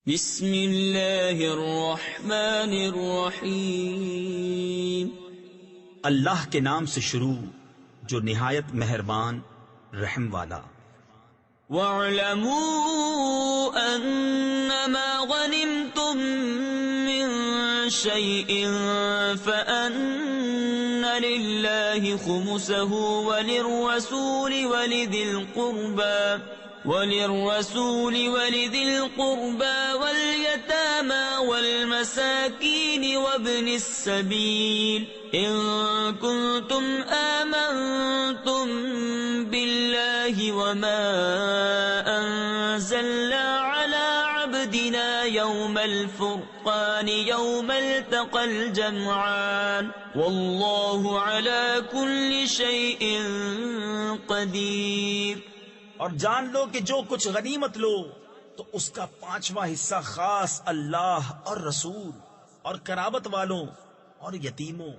بسم اللہ الرحمن الرحیم۔ اللہ کے نام سے شروع جو نہایت مہربان رحم والا۔ وَاعْلَمُوا أَنَّمَا غَنِمْتُم مِّن شَيْءٍ فَأَنَّ لِلَّهِ خُمُسَهُ وَلِلرَّسُولِ وَلِذِي الْقُرْبَى وَالْيَتَامَى وَالْمَسَاكِينِ وَابْنِ السَّبِيلِ إِن كُنتُمْ آمَنتُم بِاللَّهِ وَمَا أَنزَلْنَا عَلَى عَبْدِنَا يَوْمَ الْفُرْقَانِ يَوْمَ الْتَقَى الْجَمْعَانِ وَاللَّهُ عَلَى كُلِّ شَيْءٍ قَدِيرٌ۔ اور جان لو کہ جو کچھ غنیمت لو تو اس کا 5واں حصہ خاص اللہ اور رسول اور قرابت والوں اور یتیموں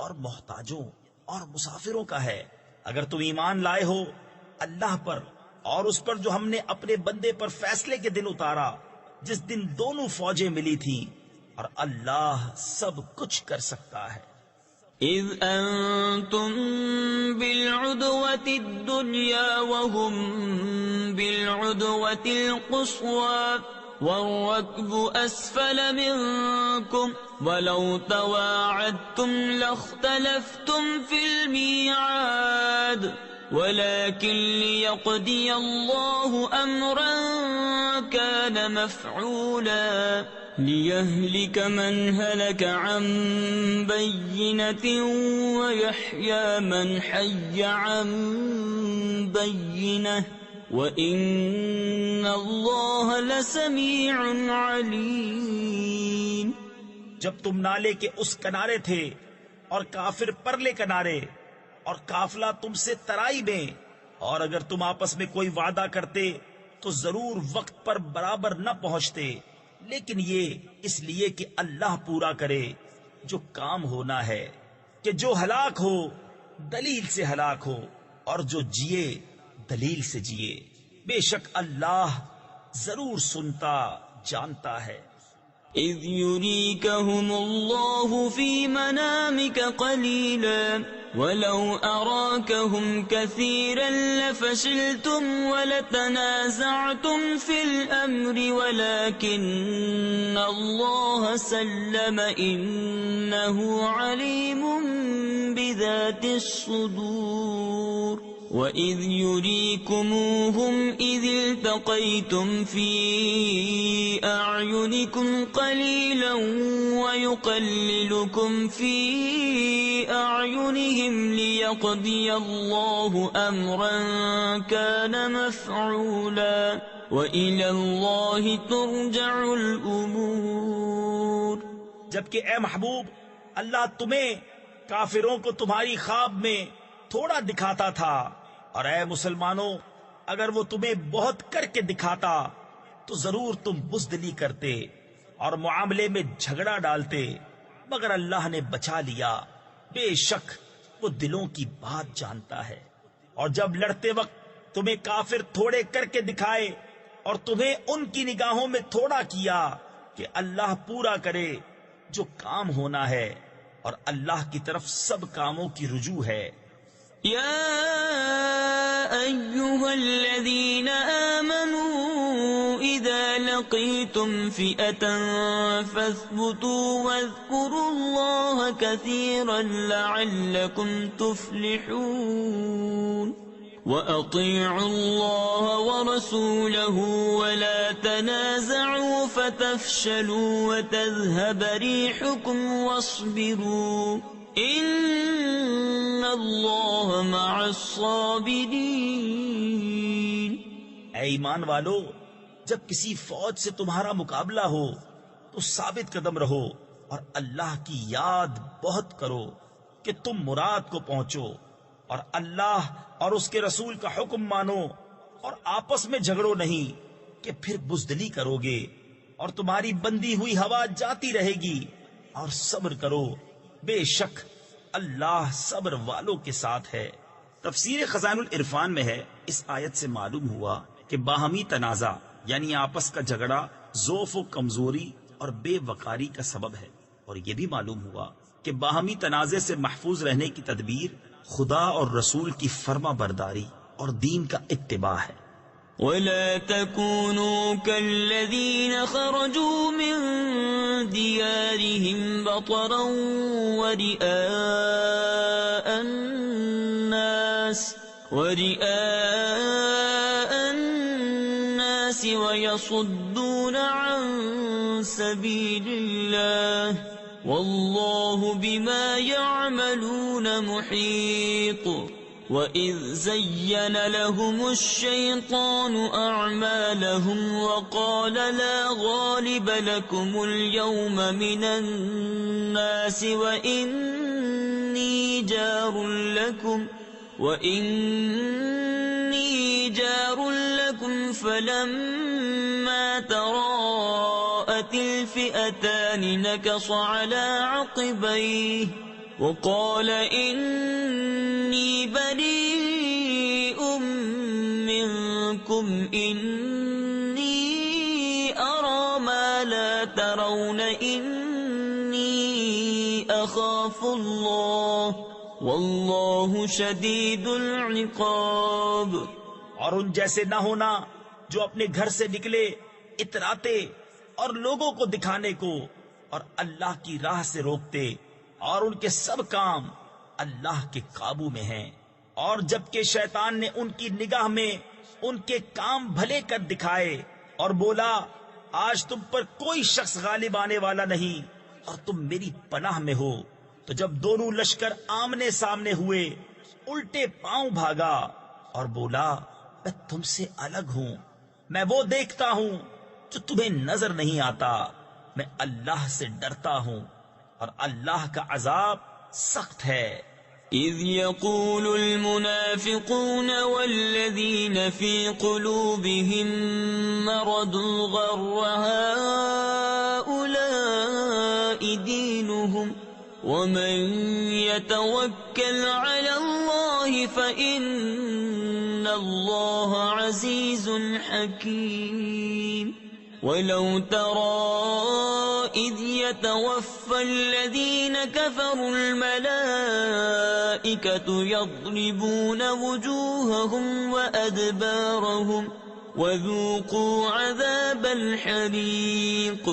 اور محتاجوں اور مسافروں کا ہے، اگر تم ایمان لائے ہو اللہ پر اور اس پر جو ہم نے اپنے بندے پر فیصلے کے دن اتارا جس دن دونوں فوجیں ملی تھیں، اور اللہ سب کچھ کر سکتا ہے۔ اذ انتم بالعدوة الدنيا وهم بالعدوة القصوى والركب اسفل منكم ولو تواعدتم لاختلفتم في الميعاد ولكن ليقضي الله امرا كان مفعولا ليهلك من هلك عن بينة ويحيى من حي عن بينة وإن الله لسميع عليم۔ جب تم نالے کے اس کنارے تھے اور کافر پرلے کنارے اور قافلہ تم سے ترائی میں، اور اگر تم آپس میں کوئی وعدہ کرتے تو ضرور وقت پر برابر نہ پہنچتے، لیکن یہ اس لیے کہ اللہ پورا کرے جو کام ہونا ہے، کہ جو ہلاک ہو دلیل سے ہلاک ہو اور جو جیے دلیل سے جیے، بے شک اللہ ضرور سنتا جانتا ہے۔ اذ يريكهم الله في منامك قليلا ولو أراكهم كثيرا لفشلتم ولتنازعتم في الأمر ولكن الله سلم إنه عليم بذات الصدور۔ وَإِذْ يُرِيكُمُوهُمْ إِذِ الْتَقَيْتُمْ فِي أَعْيُنِكُمْ قَلِيلًا وَيُقَلِّلُكُمْ فِي أَعْيُنِهِمْ لِيَقْضِيَ اللَّهُ أَمْرًا كَانَ مَفْعُولًا وَإِلَى اللَّهِ تُرْجَعُ الْأُمُورُ۔ جبکہ اے محبوب اللہ تمہیں کافروں کو تمہاری خواب میں تھوڑا دکھاتا تھا، اور اے مسلمانوں اگر وہ تمہیں بہت کر کے دکھاتا تو ضرور تم بزدلی کرتے اور معاملے میں جھگڑا ڈالتے، مگر اللہ نے بچا لیا، بے شک وہ دلوں کی بات جانتا ہے۔ اور جب لڑتے وقت تمہیں کافر تھوڑے کر کے دکھائے اور تمہیں ان کی نگاہوں میں تھوڑا کیا، کہ اللہ پورا کرے جو کام ہونا ہے، اور اللہ کی طرف سب کاموں کی رجوع ہے۔ يا أيها الذين آمنوا إذا لقيتم فئة فاثبتوا واذكروا الله كثيرا لعلكم تفلحون۔ وأطيعوا الله ورسوله ولا تنازعوا فتفشلوا وتذهب ريحكم واصبروا ان اللہ مع الصابرین۔ اے ایمان والو جب کسی فوج سے تمہارا مقابلہ ہو تو ثابت قدم رہو اور اللہ کی یاد بہت کرو کہ تم مراد کو پہنچو، اور اللہ اور اس کے رسول کا حکم مانو، اور آپس میں جھگڑو نہیں کہ پھر بزدلی کرو گے اور تمہاری بندی ہوئی ہوا جاتی رہے گی، اور صبر کرو بے شک اللہ صبر والوں کے ساتھ ہے۔ تفسیر خزائن العرفان میں ہے، اس آیت سے معلوم ہوا کہ باہمی تنازع یعنی آپس کا جھگڑا ضعف و کمزوری اور بے وقاری کا سبب ہے، اور یہ بھی معلوم ہوا کہ باہمی تنازع سے محفوظ رہنے کی تدبیر خدا اور رسول کی فرما برداری اور دین کا اتباع ہے۔ ولا تكونوا كالذين خرجوا من ديارهم بطرا ورئاء الناس ويصدون عن سبيل الله والله بما يعملون محيط وَإِذْ زَيَّنَ لَهُمُ الشَّيْطَانُ أَعْمَالَهُمْ وَقَالَ لَا غَالِبَ لَكُمُ الْيَوْمَ مِنَ النَّاسِ وَإِنِّي جَارٌ لَكُمْ فَلَمَّا تَرَاءَتِ الْفِئَتَانِ نَكَصَ عَلَى عَقِبَيْهِ وقال إني بريء منكم إني أرى ما لا ترون إني أخاف الله والله شديد العقاب۔ اور ان جیسے نہ ہونا جو اپنے گھر سے نکلے اتراتے اور لوگوں کو دکھانے کو اور اللہ کی راہ سے روکتے، اور ان کے سب کام اللہ کے قابو میں ہیں، اور جبکہ شیطان نے ان کی نگاہ میں ان کے کام بھلے کر دکھائے اور بولا آج تم پر کوئی شخص غالب آنے والا نہیں اور تم میری پناہ میں ہو، تو جب دونوں لشکر آمنے سامنے ہوئے الٹے پاؤں بھاگا اور بولا میں تم سے الگ ہوں، میں وہ دیکھتا ہوں جو تمہیں نظر نہیں آتا، میں اللہ سے ڈرتا ہوں اور اللہ کا عذاب سخت ہے۔ اذ يقول المنافقون والذين في قلوبهم مرض غر هؤلاء دينهم ومن يتوكل على الله فإن الله عزيز حكيم۔ ولو ترى إذ يتوفى الذين كفروا الملائكة يضربون وجوههم وأدبارهم وذوقوا عذاب الحريق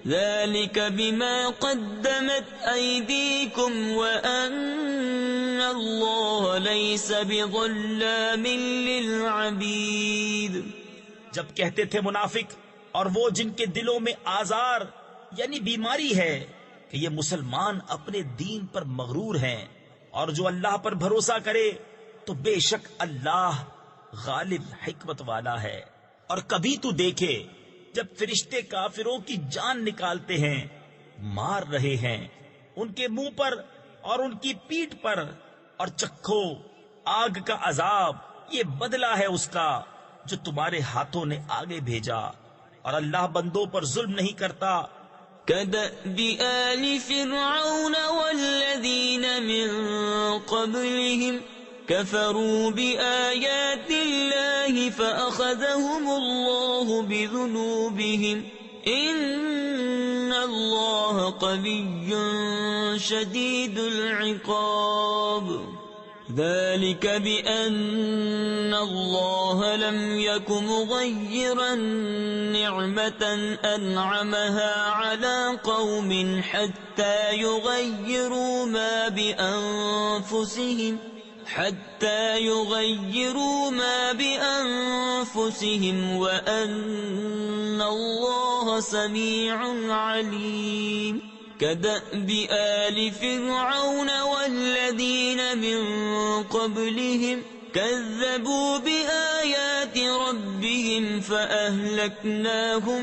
ذلك بما قدمت أيديكم وأن الله ليس بظلام للعبيد۔ جب کہتے تھے منافق اور وہ جن کے دلوں میں آزار یعنی بیماری ہے کہ یہ مسلمان اپنے دین پر مغرور ہیں، اور جو اللہ پر بھروسہ کرے تو بے شک اللہ غالب حکمت والا ہے۔ اور کبھی تو دیکھے جب فرشتے کافروں کی جان نکالتے ہیں، مار رہے ہیں ان کے منہ پر اور ان کی پیٹھ پر، اور چکھو آگ کا عذاب، یہ بدلہ ہے اس کا جو تمہارے ہاتھوں نے آگے بھیجا، اور اللہ بندوں پر ظلم نہیں کرتا۔ كدأب آل فرعون والذين من قبلهم كفروا بآيات الله فأخذهم الله بذنوبهم إن الله قوي شديد العقاب۔ ذلك بأن الله لم يك مغيرا نعمة أنعمها على قوم حتى يغيروا ما بأنفسهم وأن الله سميع عليم۔ كدأب آل فرعون والذين من قبلهم كذبوا بآيات ربهم فأهلكناهم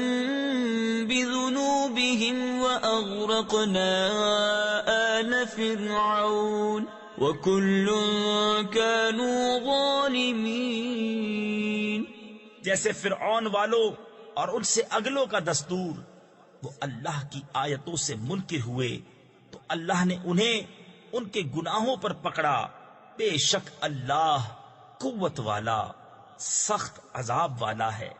بذنوبهم وأغرقنا آل فرعون وكل كانوا ظالمين۔ جیسے فرعون والوں اور ان سے اگلوں کا دستور، وہ اللہ کی آیتوں سے منکر ہوئے تو اللہ نے انہیں ان کے گناہوں پر پکڑا، بے شک اللہ قوت والا سخت عذاب والا ہے۔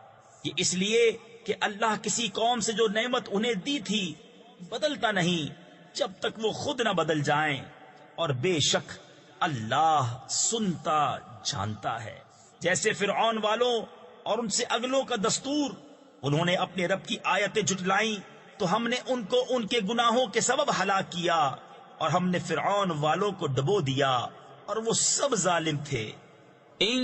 یہ اس لیے کہ اللہ کسی قوم سے جو نعمت انہیں دی تھی بدلتا نہیں جب تک وہ خود نہ بدل جائیں، اور بے شک اللہ سنتا جانتا ہے۔ جیسے فرعون والوں اور ان سے اگلوں کا دستور، انہوں نے اپنے رب کی آیتیں جھٹلائیں تو ہم نے ان کو ان کے گناہوں کے سبب ہلاک کیا، اور ہم نے فرعون والوں کو ڈبو دیا اور وہ سب ظالم تھے۔ إن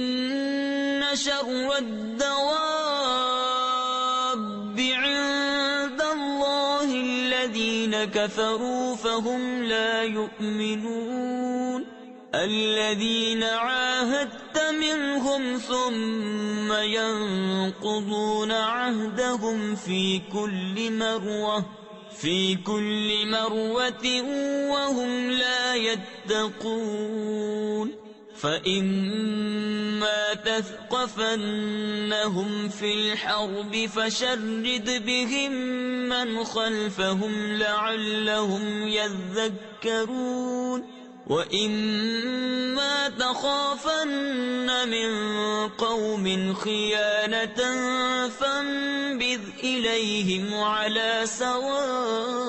شر الدواب عند الله الذين كفروا فهم لا يؤمنون الذين عاهدت منهم ثم ينقضون عهدهم في كل مرة وهم لا يتقون فإما تثقفنهم في الحرب فشرد بهم من خلفهم لعلهم يذكرون وإما تخافن من قوم خيانة فانبذ إليهم على سواء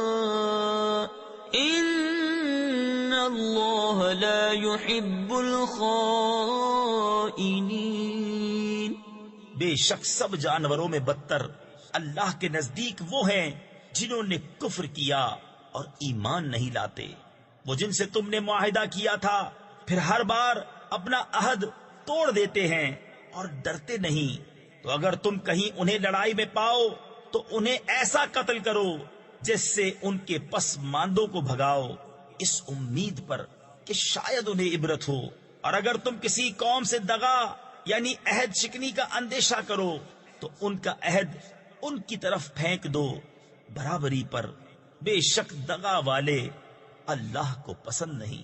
إن الله لا يحب الخائنين۔ بے شک سب جانوروں میں بدتر اللہ کے نزدیک وہ ہیں جنہوں نے کفر کیا اور ایمان نہیں لاتے، وہ جن سے تم نے معاہدہ کیا تھا پھر ہر بار اپنا عہد توڑ دیتے ہیں اور ڈرتے نہیں۔ تو اگر تم کہیں انہیں لڑائی میں پاؤ تو انہیں ایسا قتل کرو جس سے ان کے پس ماندوں کو بھگاؤ، اس امید پر کہ شاید انہیں عبرت ہو۔ اور اگر تم کسی قوم سے دغا یعنی عہد شکنی کا اندیشہ کرو تو ان کا عہد ان کی طرف پھینک دو برابری پر، بے شک دغا والے اللہ کو پسند نہیں۔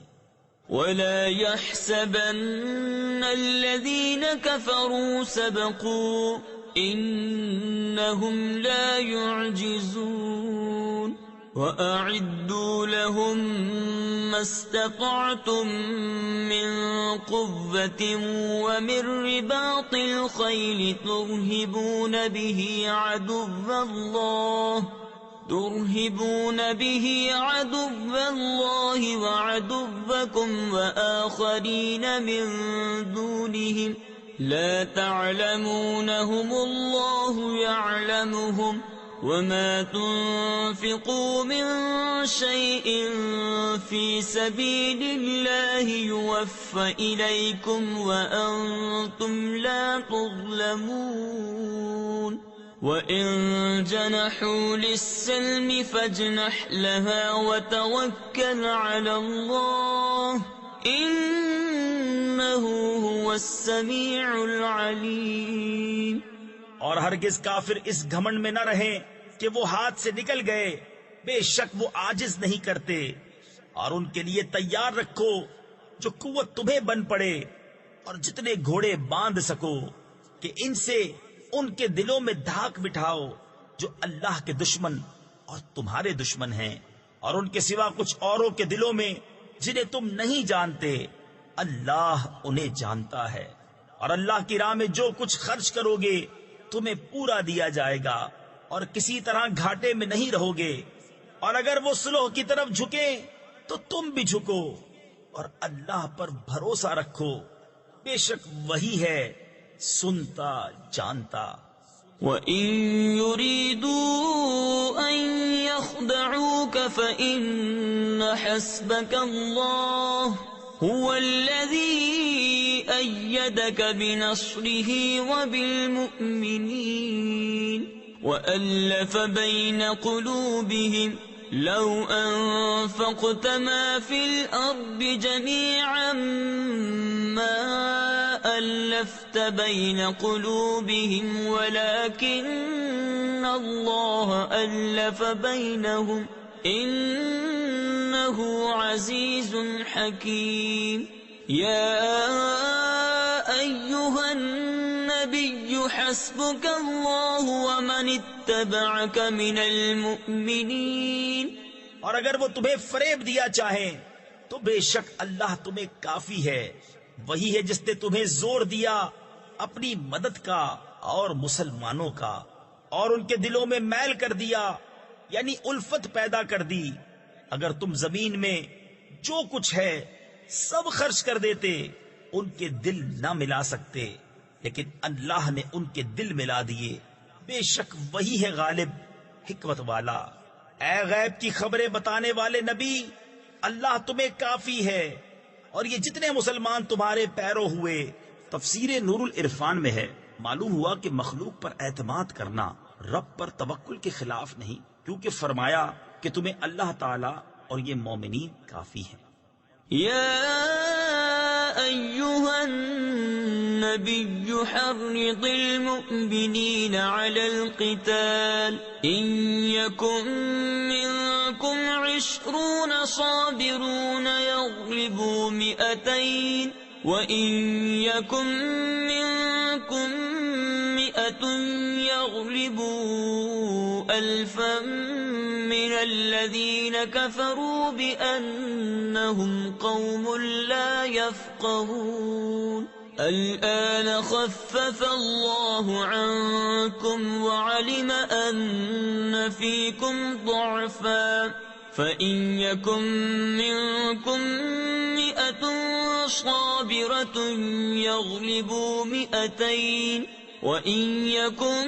ولا يحسبن الذين كفروا سبقوا إنهم لا يعجزون وأعدوا لهم ما استطعتم من قوة ومن رباط الخيل ترهبون به عدو الله وعدوكم وآخرين من دونهم لا تعلمونهم الله يعلمهم وما تنفقوا من شيء في سبيل الله يوفى إليكم وأنتم لا تظلمون وَإِن جَنَحُوا لِلسَّلْمِ فَاجْنَحْ لَهَا وَتَوَكَّلْ عَلَى اللَّهِ إِنَّهُ هُوَ السَّمِيعُ الْعَلِيمُ۔ اور ہرگز کافر اس گھمنڈ میں نہ رہیں کہ وہ ہاتھ سے نکل گئے، بے شک وہ عاجز نہیں کرتے، اور ان کے لیے تیار رکھو جو قوت تمہیں بن پڑے اور جتنے گھوڑے باندھ سکو، کہ ان سے ان کے دلوں میں دھاک بٹھاؤ جو اللہ کے دشمن اور تمہارے دشمن ہیں، اور ان کے سوا کچھ اوروں کے دلوں میں جنہیں تم نہیں جانتے، اللہ انہیں جانتا ہے۔ اور اللہ کی راہ میں جو کچھ خرچ کرو گے تمہیں پورا دیا جائے گا، اور کسی طرح گھاٹے میں نہیں رہو گے، اور اگر وہ صلح کی طرف جھکے تو تم بھی جھکو، اور اللہ پر بھروسہ رکھو، بے شک وہی ہے سنتا جانتا۔ وَإِن يُرِيدُوا أَن يَخْدَعُوكَ فَإِنَّ حَسْبَكَ اللَّهُ هُوَ الَّذِي أَيَّدَكَ بِنَصْرِهِ وَبِالْمُؤْمِنِينَ وَأَلَّفَ بَيْنَ قُلُوبِهِمْ لَوْ أَنفَقْتَ مَا فِي الْأَرْضِ جَمِيعًا مَا أَلَّفْتَ بَيْنَ قُلُوبِهِمْ وَلَكِنَّ اللَّهَ أَلَّفَ بَيْنَهُمْ إِنَّهُ عَزِيزٌ حَكِيمٌ۔ يَا أَيُّهَا النَّبِيُّ حَسْبُكَ اللَّهُ وَمَنِ اتَّبَعَكَ مِنَ الْمُؤْمِنِينَ۔ اور اگر وہ تمہیں فریب دیا چاہیں تو بے شک اللہ تمہیں کافی ہے، وہی ہے جس نے تمہیں زور دیا اپنی مدد کا اور مسلمانوں کا، اور ان کے دلوں میں میل کر دیا، یعنی الفت پیدا کر دی۔ اگر تم زمین میں جو کچھ ہے سب خرچ کر دیتے، ان کے دل نہ ملا سکتے، لیکن اللہ نے ان کے دل ملا دیے۔ بے شک وہی ہے غالب، حکمت والا۔ اے غیب کی خبریں بتانے والے نبی، اللہ تمہیں کافی ہے، اور یہ جتنے مسلمان تمہارے پیرو ہوئے۔ تفسیر نور العرفان میں ہے، معلوم ہوا کہ مخلوق پر اعتماد کرنا رب پر توکل کے خلاف نہیں، کیونکہ فرمایا کہ تمہیں اللہ تعالی اور یہ مومنین کافی ہیں۔ يا أيها النبي حرض المؤمنين على القتال إن يكن منكم 20 صابرون يغلبوا 200 وإن يكن منكم 100 يغلبوا 1000 من الذين كفروا بأنهم قوم لا يفقهون الآن خفف الله عنكم وعلم أن فيكم ضعفا فإن يكن منكم 100 صابرة يغلبوا 200 وَإِن يَكُن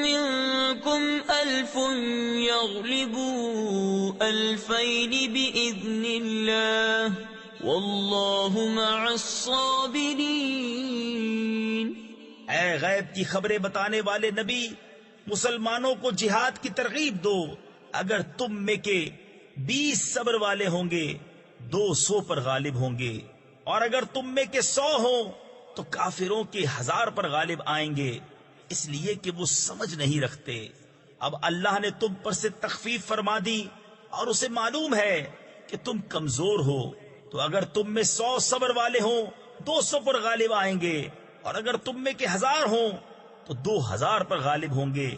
مِّنكُمْ 1000 يَغْلِبُوا 2000 بِإِذْنِ اللَّهِ وَاللَّهُ مَعَ الصَّابِرِينَ۔ اے غیب کی خبریں بتانے والے نبی، مسلمانوں کو جہاد کی ترغیب دو۔ اگر تم میں کے 20 صبر والے ہوں گے 200 پر غالب ہوں گے، اور اگر تم میں کے 100 ہوں تو کافروں کے 1000 پر غالب آئیں گے، اس لیے کہ وہ سمجھ نہیں رکھتے۔ اب اللہ نے تم پر سے تخفیف فرما دی، اور اسے معلوم ہے کہ تم کمزور ہو، تو اگر تم میں 100 صبر والے ہوں 200 پر غالب آئیں گے، اور اگر تم میں کے 1000 ہوں تو 2000 پر غالب ہوں گے،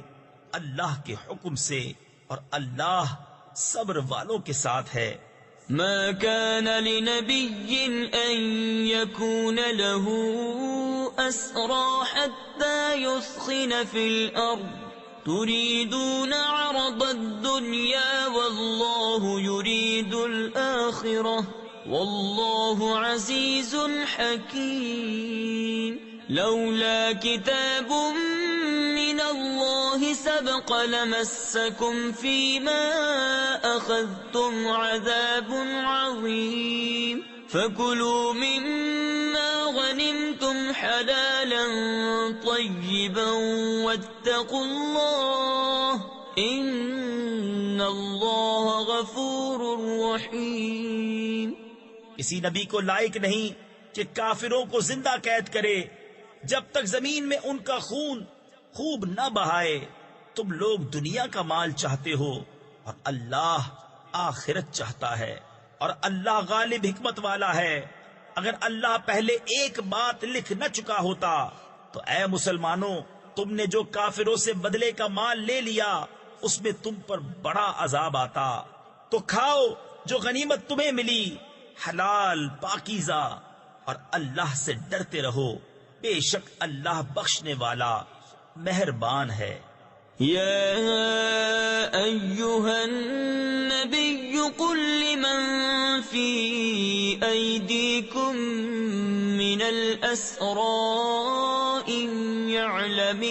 اللہ کے حکم سے، اور اللہ صبر والوں کے ساتھ ہے۔ ما كان لنبي أن يكون له أسرى حتى يثخن في الأرض تريدون عرض الدنيا والله يريد الآخرة والله عزيز حكيم لولا كتاب من الله سبق لمسكم فيما أخذتم عذاب عظيم فكلوا مما غنمتم حلالا طيبا واتقوا الله إن الله غفور رحيم۔ کسی نبی کو لائق نہیں کہ کافروں کو زندہ قید کرے جب تک زمین میں ان کا خون خوب نہ بہائے۔ تم لوگ دنیا کا مال چاہتے ہو اور اللہ آخرت چاہتا ہے، اور اللہ غالب حکمت والا ہے۔ اگر اللہ پہلے ایک بات لکھ نہ چکا ہوتا تو اے مسلمانوں، تم نے جو کافروں سے بدلے کا مال لے لیا اس میں تم پر بڑا عذاب آتا۔ تو کھاؤ جو غنیمت تمہیں ملی، حلال پاکیزہ، اور اللہ سے ڈرتے رہو، بے شک اللہ بخشنے والا مہربان ہے۔ يا أيها النبي قل لمن في أيديكم من الأسرى إن يعلم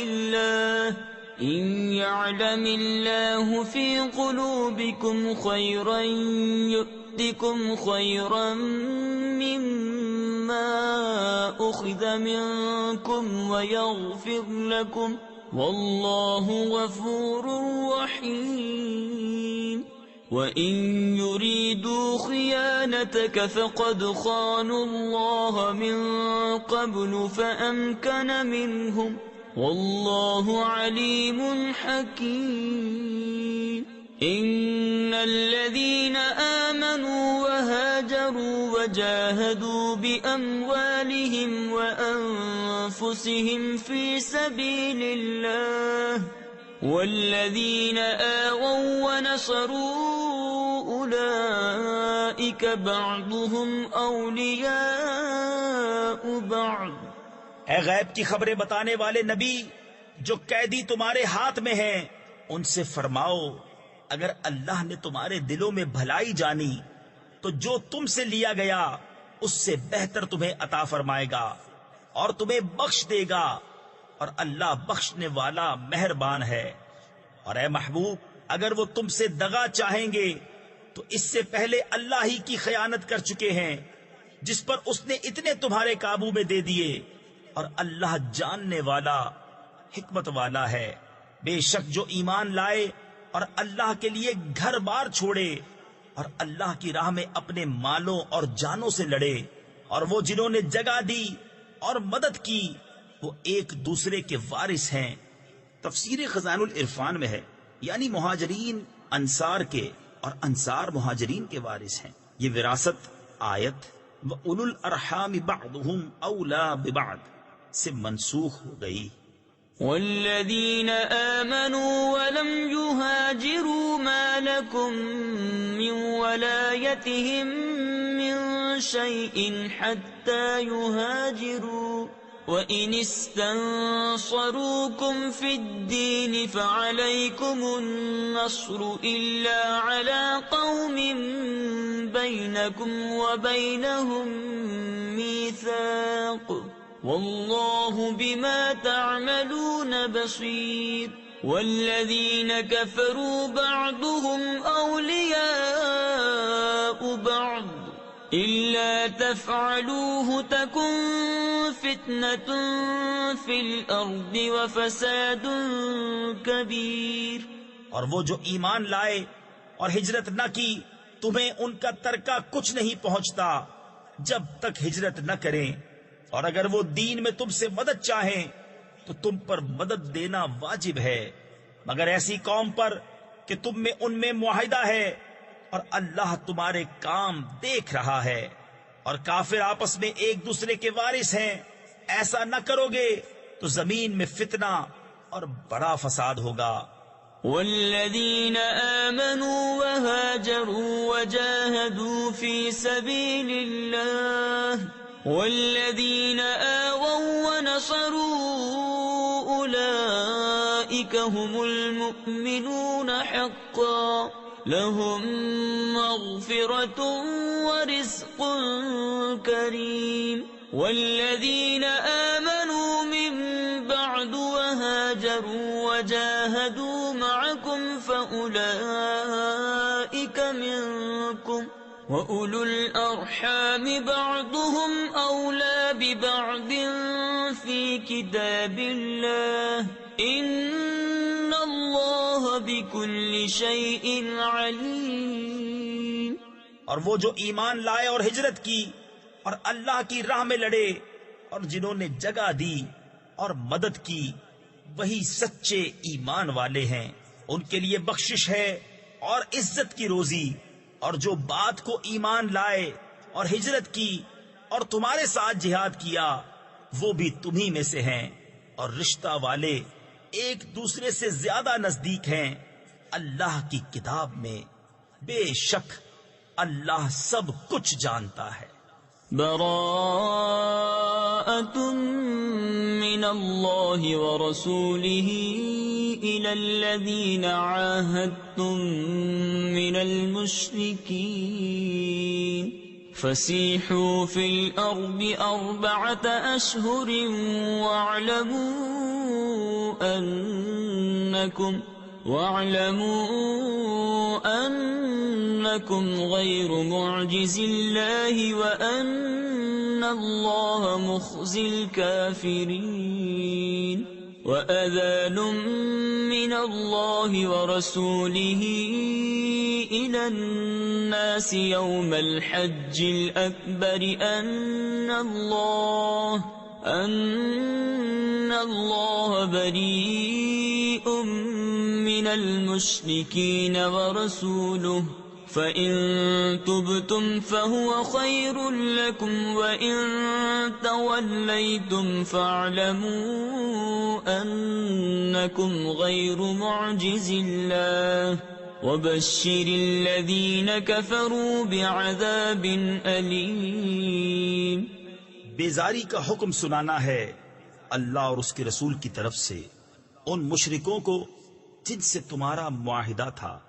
الله في قلوبكم خيرا يؤتكم خيرا مما أخذ منكم ويغفر لكم والله غفور رحيم۔ وإن يريدوا خيانتك فقد خانوا الله من قبل فأمكن منهم والله عليم حكيم۔ إن الذين آمنوا وهاجروا وجاهدوا بأموالهم وأنفسهم في سبيل الله والذين آووا ونصروا أولئك بعضهم أولياء بعض۔ اے غیب کی خبریں بتانے والے نبی، جو قیدی تمہارے ہاتھ میں ہیں ان سے فرماؤ اگر اللہ نے تمہارے دلوں میں بھلائی جانی تو جو تم سے لیا گیا اس سے بہتر تمہیں عطا فرمائے گا اور تمہیں بخش دے گا، اور اللہ بخشنے والا مہربان ہے۔ اور اے محبوب اگر وہ تم سے دغا چاہیں گے تو اس سے پہلے اللہ ہی کی خیانت کر چکے ہیں جس پر اس نے اتنے تمہارے قابو میں دے دیے، اور اللہ جاننے والا حکمت والا ہے۔ بے شک جو ایمان لائے اور اللہ کے لیے گھر بار چھوڑے اور اللہ کی راہ میں اپنے مالوں اور جانوں سے لڑے، اور وہ جنہوں نے جگہ دی اور مدد کی وہ ایک دوسرے کے وارث ہیں۔ تفسیر خزائن العرفان میں ہے یعنی مہاجرین انصار کے اور انصار مہاجرین کے وارث ہیں۔ یہ وراثت آیت وَأُولُو الْأَرْحَامِ بَعْضُهُمْ أَوْلَى بِبَعْضٍ سے منسوخ ہو گئی۔ والذين آمنوا ولم يهاجروا ما لكم من ولايتهم من شيء حتى يهاجروا وإن استنصروكم في الدين فعليكم النصر إلا على قوم بينكم وبينهم ميثاق والله بما تعملون بصير والذين كفروا بعضهم أولياء بعض إلا تفعلوه تكن فتنة في الأرض وفساد كبير۔ اور وہ جو ایمان لائے اور ہجرت نہ کی تمہیں ان کا ترکہ کچھ نہیں پہنچتا جب تک ہجرت نہ کریں، اور اگر وہ دین میں تم سے مدد چاہیں تو تم پر مدد دینا واجب ہے، مگر ایسی قوم پر کہ تم میں ان میں معاہدہ ہے اور اللہ تمہارے کام دیکھ رہا ہے، اور کافر آپس میں ایک دوسرے کے وارث ہیں۔ ایسا نہ کرو گے تو زمین میں فتنہ اور بڑا فساد ہوگا۔ والذين آمنوا وهاجروا وجاهدوا في سبيل الله والذين آووا ونصروا أولئك هم المؤمنون حقا لهم مغفرة ورزق كريم۔ والذين آمنوا من بعد وهاجروا وجاهدوا معكم فأولئك منكم وَأُولُو الْأَرْحَامِ بَعْضُهُمْ أَوْلَى بِبَعْضٍ فِي كِتَابِ اللَّهِ إِنَّ اللَّهَ بِكُلِّ شَيْءٍ عَلِيمٌ۔ اور وہ جو ایمان لائے اور ہجرت کی اور اللہ کی راہ میں لڑے اور جنہوں نے جگہ دی اور مدد کی وہی سچے ایمان والے ہیں، ان کے لیے بخشش ہے اور عزت کی روزی۔ اور جو بات کو ایمان لائے اور ہجرت کی اور تمہارے ساتھ جہاد کیا وہ بھی تمہیں میں سے ہیں، اور رشتہ والے ایک دوسرے سے زیادہ نزدیک ہیں اللہ کی کتاب میں، بے شک اللہ سب کچھ جانتا ہے۔ براءة من الله ورسوله إلى الذين عاهدتم من المشركين فسيحوا في الأرض 4 أشهر واعلموا أنكم غير معجز الله وأن الله مخزي الكافرين وأذان من الله ورسوله إلى الناس يوم الحج الأكبر أن الله بريء من المشركين ورسوله فإن تبتم فهو خير لكم وإن توليتم فاعلموا أنكم غير معجز الله وبشر الذين كفروا بعذاب أليم۔ بیزاری کا حکم سنانا ہے اللہ اور اس کے رسول کی طرف سے، ان مشرکوں کو جن سے تمہارا معاہدہ تھا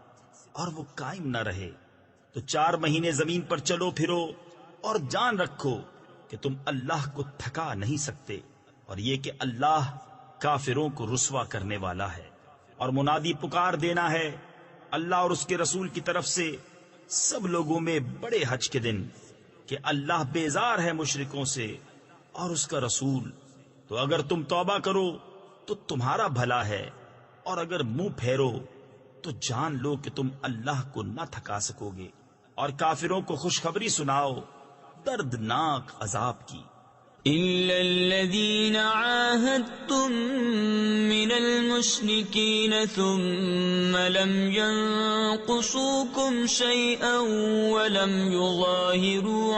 اور وہ قائم نہ رہے، تو 4 مہینے زمین پر چلو پھرو اور جان رکھو کہ تم اللہ کو تھکا نہیں سکتے، اور یہ کہ اللہ کافروں کو رسوا کرنے والا ہے۔ اور منادی پکار دینا ہے اللہ اور اس کے رسول کی طرف سے سب لوگوں میں بڑے حج کے دن کہ اللہ بیزار ہے مشرکوں سے اور اس کا رسول، تو اگر تم توبہ کرو تو تمہارا بھلا ہے، اور اگر منہ پھیرو تو جان لو کہ تم اللہ کو نہ تھکا سکو گے۔ اور کافروں کو خوشخبری سناؤ دردناک عذاب کی۔ إلا الذين عاهدتم من المشركين ثم لم ينقصوكم شيئا ولم يظاهروا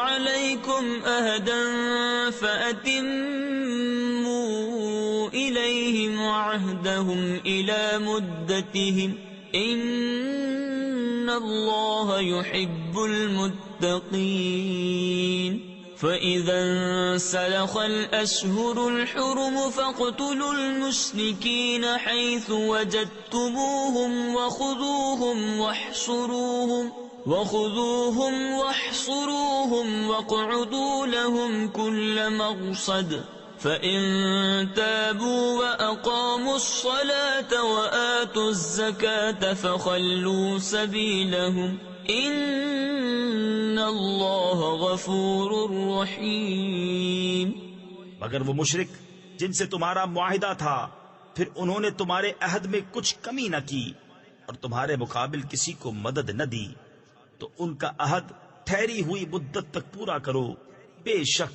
عليكم أحدا فأتموا إليهم عهدهم إلى مدتهم إن الله يحب المتقين۔ فإذا انسلخ الأشهر الحرم فاقتلوا المشركين حيث وجدتموهم وخذوهم واحصروهم واقعدوا لهم كل مرصد، فإن تابوا وأقاموا الصلاة وآتوا الزكاة فخلوا سبيلهم إن الله غفور رحيم۔ مگر وہ مشرک جن سے تمہارا معاہدہ تھا پھر انہوں نے تمہارے عہد میں کچھ کمی نہ کی اور تمہارے مقابل کسی کو مدد نہ دی، تو ان کا عہد ٹھہری ہوئی مدت تک پورا کرو، بے شک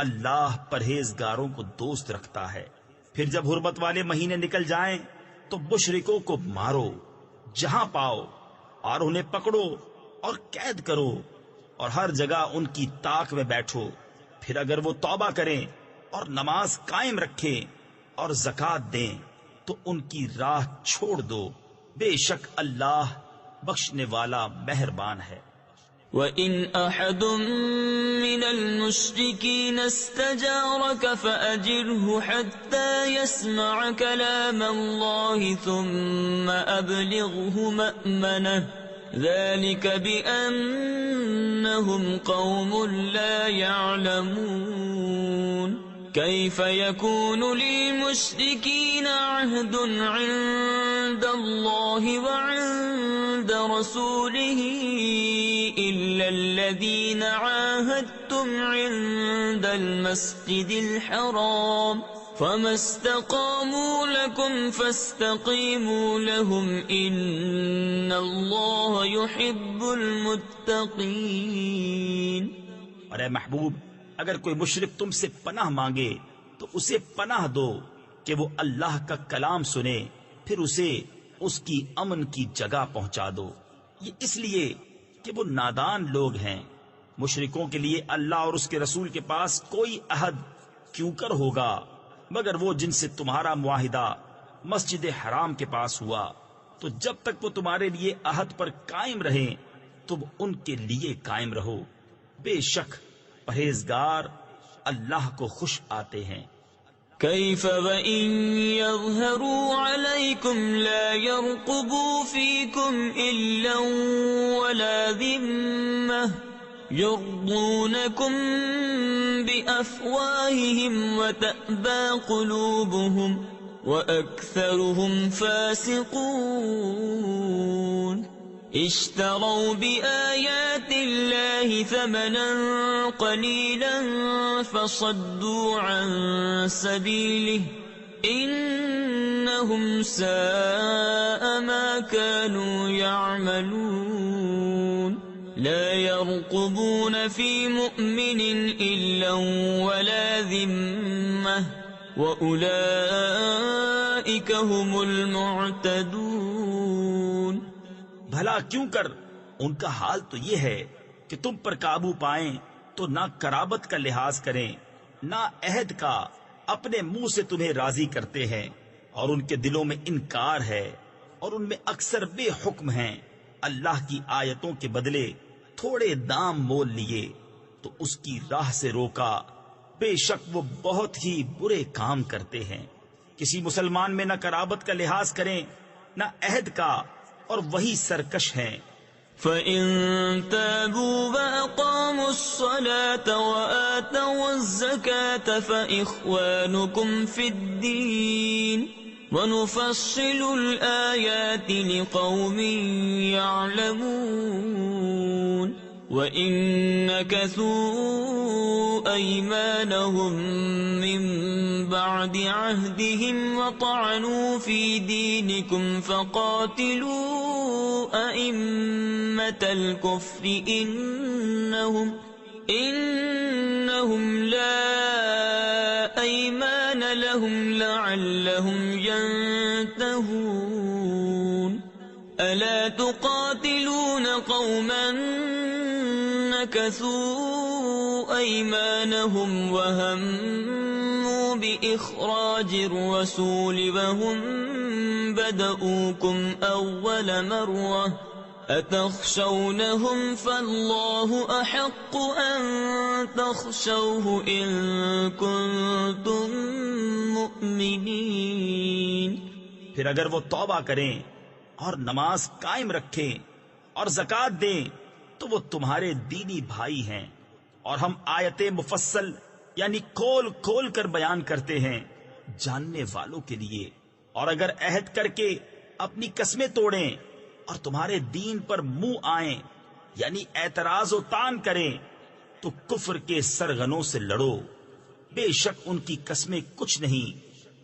اللہ پرہیزگاروں کو دوست رکھتا ہے۔ پھر جب حرمت والے مہینے نکل جائیں تو مشرکوں کو مارو جہاں پاؤ، اور انہیں پکڑو اور قید کرو، اور ہر جگہ ان کی طاق میں بیٹھو۔ پھر اگر وہ توبہ کریں اور نماز قائم رکھیں اور زکوٰۃ دیں تو ان کی راہ چھوڑ دو، بے شک اللہ بخشنے والا مہربان ہے۔ وَإِنْ أَحَدٌ مِّنَ الْمُشْرِكِينَ اسْتَجَارَكَ فَأَجِرْهُ حَتَّى يَسْمَعَ كَلَامَ اللَّهِ ثُمَّ أَبْلِغْهُ مَأْمَنَهُ ذَلِكَ بِأَنَّهُمْ قَوْمٌ لَّا يَعْلَمُونَ كيف يكون للمشركين عهد عند الله وعند رسوله إلا الذين عاهدتم عند المسجد الحرام فما استقاموا لكم فاستقيموا لهم إن الله يحب المتقين۔ اور اے محبوب، اگر کوئی مشرک تم سے پناہ مانگے تو اسے پناہ دو کہ وہ اللہ کا کلام سنے، پھر اسے اس کی امن کی جگہ پہنچا دو، یہ اس لیے کہ وہ نادان لوگ ہیں۔ مشرکوں کے لیے اللہ اور اس کے رسول کے پاس کوئی عہد کیوں کر ہوگا مگر وہ جن سے تمہارا معاہدہ مسجد حرام کے پاس ہوا، تو جب تک وہ تمہارے لیے عہد پر قائم رہیں تم ان کے لیے قائم رہو، بے شک پرہیزگار اللہ کو خوش آتے ہیں۔ كيف وإن يظهروا عليكم لا يرقبوا فيكم إلا ولا ذمة يرضونكم بأفواههم وتأبى قلوبهم وأكثرهم فاسقون۔ اشتروا بآيات الله ثمنا قليلا فصدوا عن سبيله إنهم ساء ما كانوا يعملون۔ لا يرقبون في مؤمن إلا ولا ذمة وأولئك هم المعتدون۔ بھلا کیوں کر ان کا حال تو یہ ہے کہ تم پر قابو پائیں تو نہ قرابت کا لحاظ کریں نہ عہد کا، اپنے منہ سے تمہیں راضی کرتے ہیں اور ان کے دلوں میں انکار ہے اور ان میں اکثر بے حکم ہیں۔ اللہ کی آیتوں کے بدلے تھوڑے دام مول لیے تو اس کی راہ سے روکا بے شک وہ بہت ہی برے کام کرتے ہیں۔ کسی مسلمان میں نہ قرابت کا لحاظ کریں نہ عہد کا، اور وہی سرکش ہیں۔ فَإِن تَابُوا وَأَقَامُوا الصَّلَاةَ وَآتَوُا الزَّكَاةَ فَإِخْوَانُكُمْ فِي الدِّينِ وَنُفَصِّلُ الْآيَاتِ لِقَوْمٍ يَعْلَمُونَ وَإِن نَكَثُوا أَيْمَانَهُم مِّن بَعْدِ عَهْدِهِمْ وَطَعَنُوا فِي دِينِكُمْ فَقَاتِلُوا أَئِمَّةَ الْكُفْرِ إِنَّهُمْ لَا أَيْمَانَ لَهُمْ لَعَلَّهُمْ يَنْتَهُونَ أَلَا تُقَاتِلُونَ قَوْمًا نَكَثُوا أَيْمَانَهُمْ وَهَمُّوا بِإِخْرَاجِ الرَّسُولِ وَهُمْ بَدَؤُوكُمْ أَوَّلَ مَرَّةٍ أَتَخْشَوْنَهُمْ فَاللَّهُ أَحَقُّ أَن تَخْشَوْهُ إِن كُنتُم مُّؤْمِنِينَ۔ پھر اگر وہ توبہ کریں اور نماز قائم رکھیں اور زکوٰۃ دیں تو وہ تمہارے دینی بھائی ہیں، اور ہم آیتیں مفصل یعنی کھول کھول کر بیان کرتے ہیں جاننے والوں کے لیے۔ اور اگر عہد کر کے اپنی قسمیں توڑیں اور تمہارے دین پر منہ آئیں یعنی اعتراض و طعن کریں تو کفر کے سرغنوں سے لڑو۔ بے شک ان کی قسمیں کچھ نہیں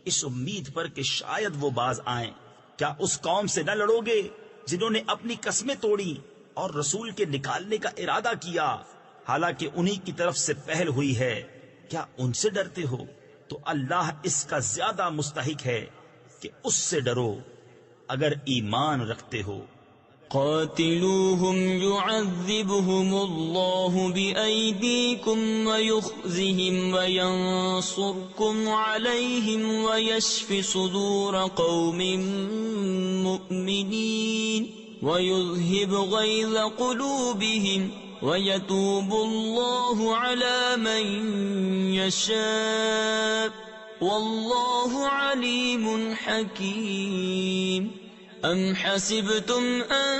اس امید پر کہ شاید وہ باز آئیں۔ کیا اس قوم سے نہ لڑو گے جنہوں نے اپنی قسمیں توڑی اور رسول کے نکالنے کا ارادہ کیا، حالانکہ انہی کی طرف سے پہل ہوئی ہے؟ کیا ان سے ڈرتے ہو؟ تو اللہ اس کا زیادہ مستحق ہے کہ اس سے ڈرو اگر ایمان رکھتے ہو۔ قاتلوهم يعذبهم الله بأيديكم ويخزهم وينصركم عليهم ويشف صدور قوم مؤمنين ويذهب غيظ قلوبهم ويتوب الله على من يشاء والله عليم حكيم۔ أَمْ حَسِبْتُمْ أَن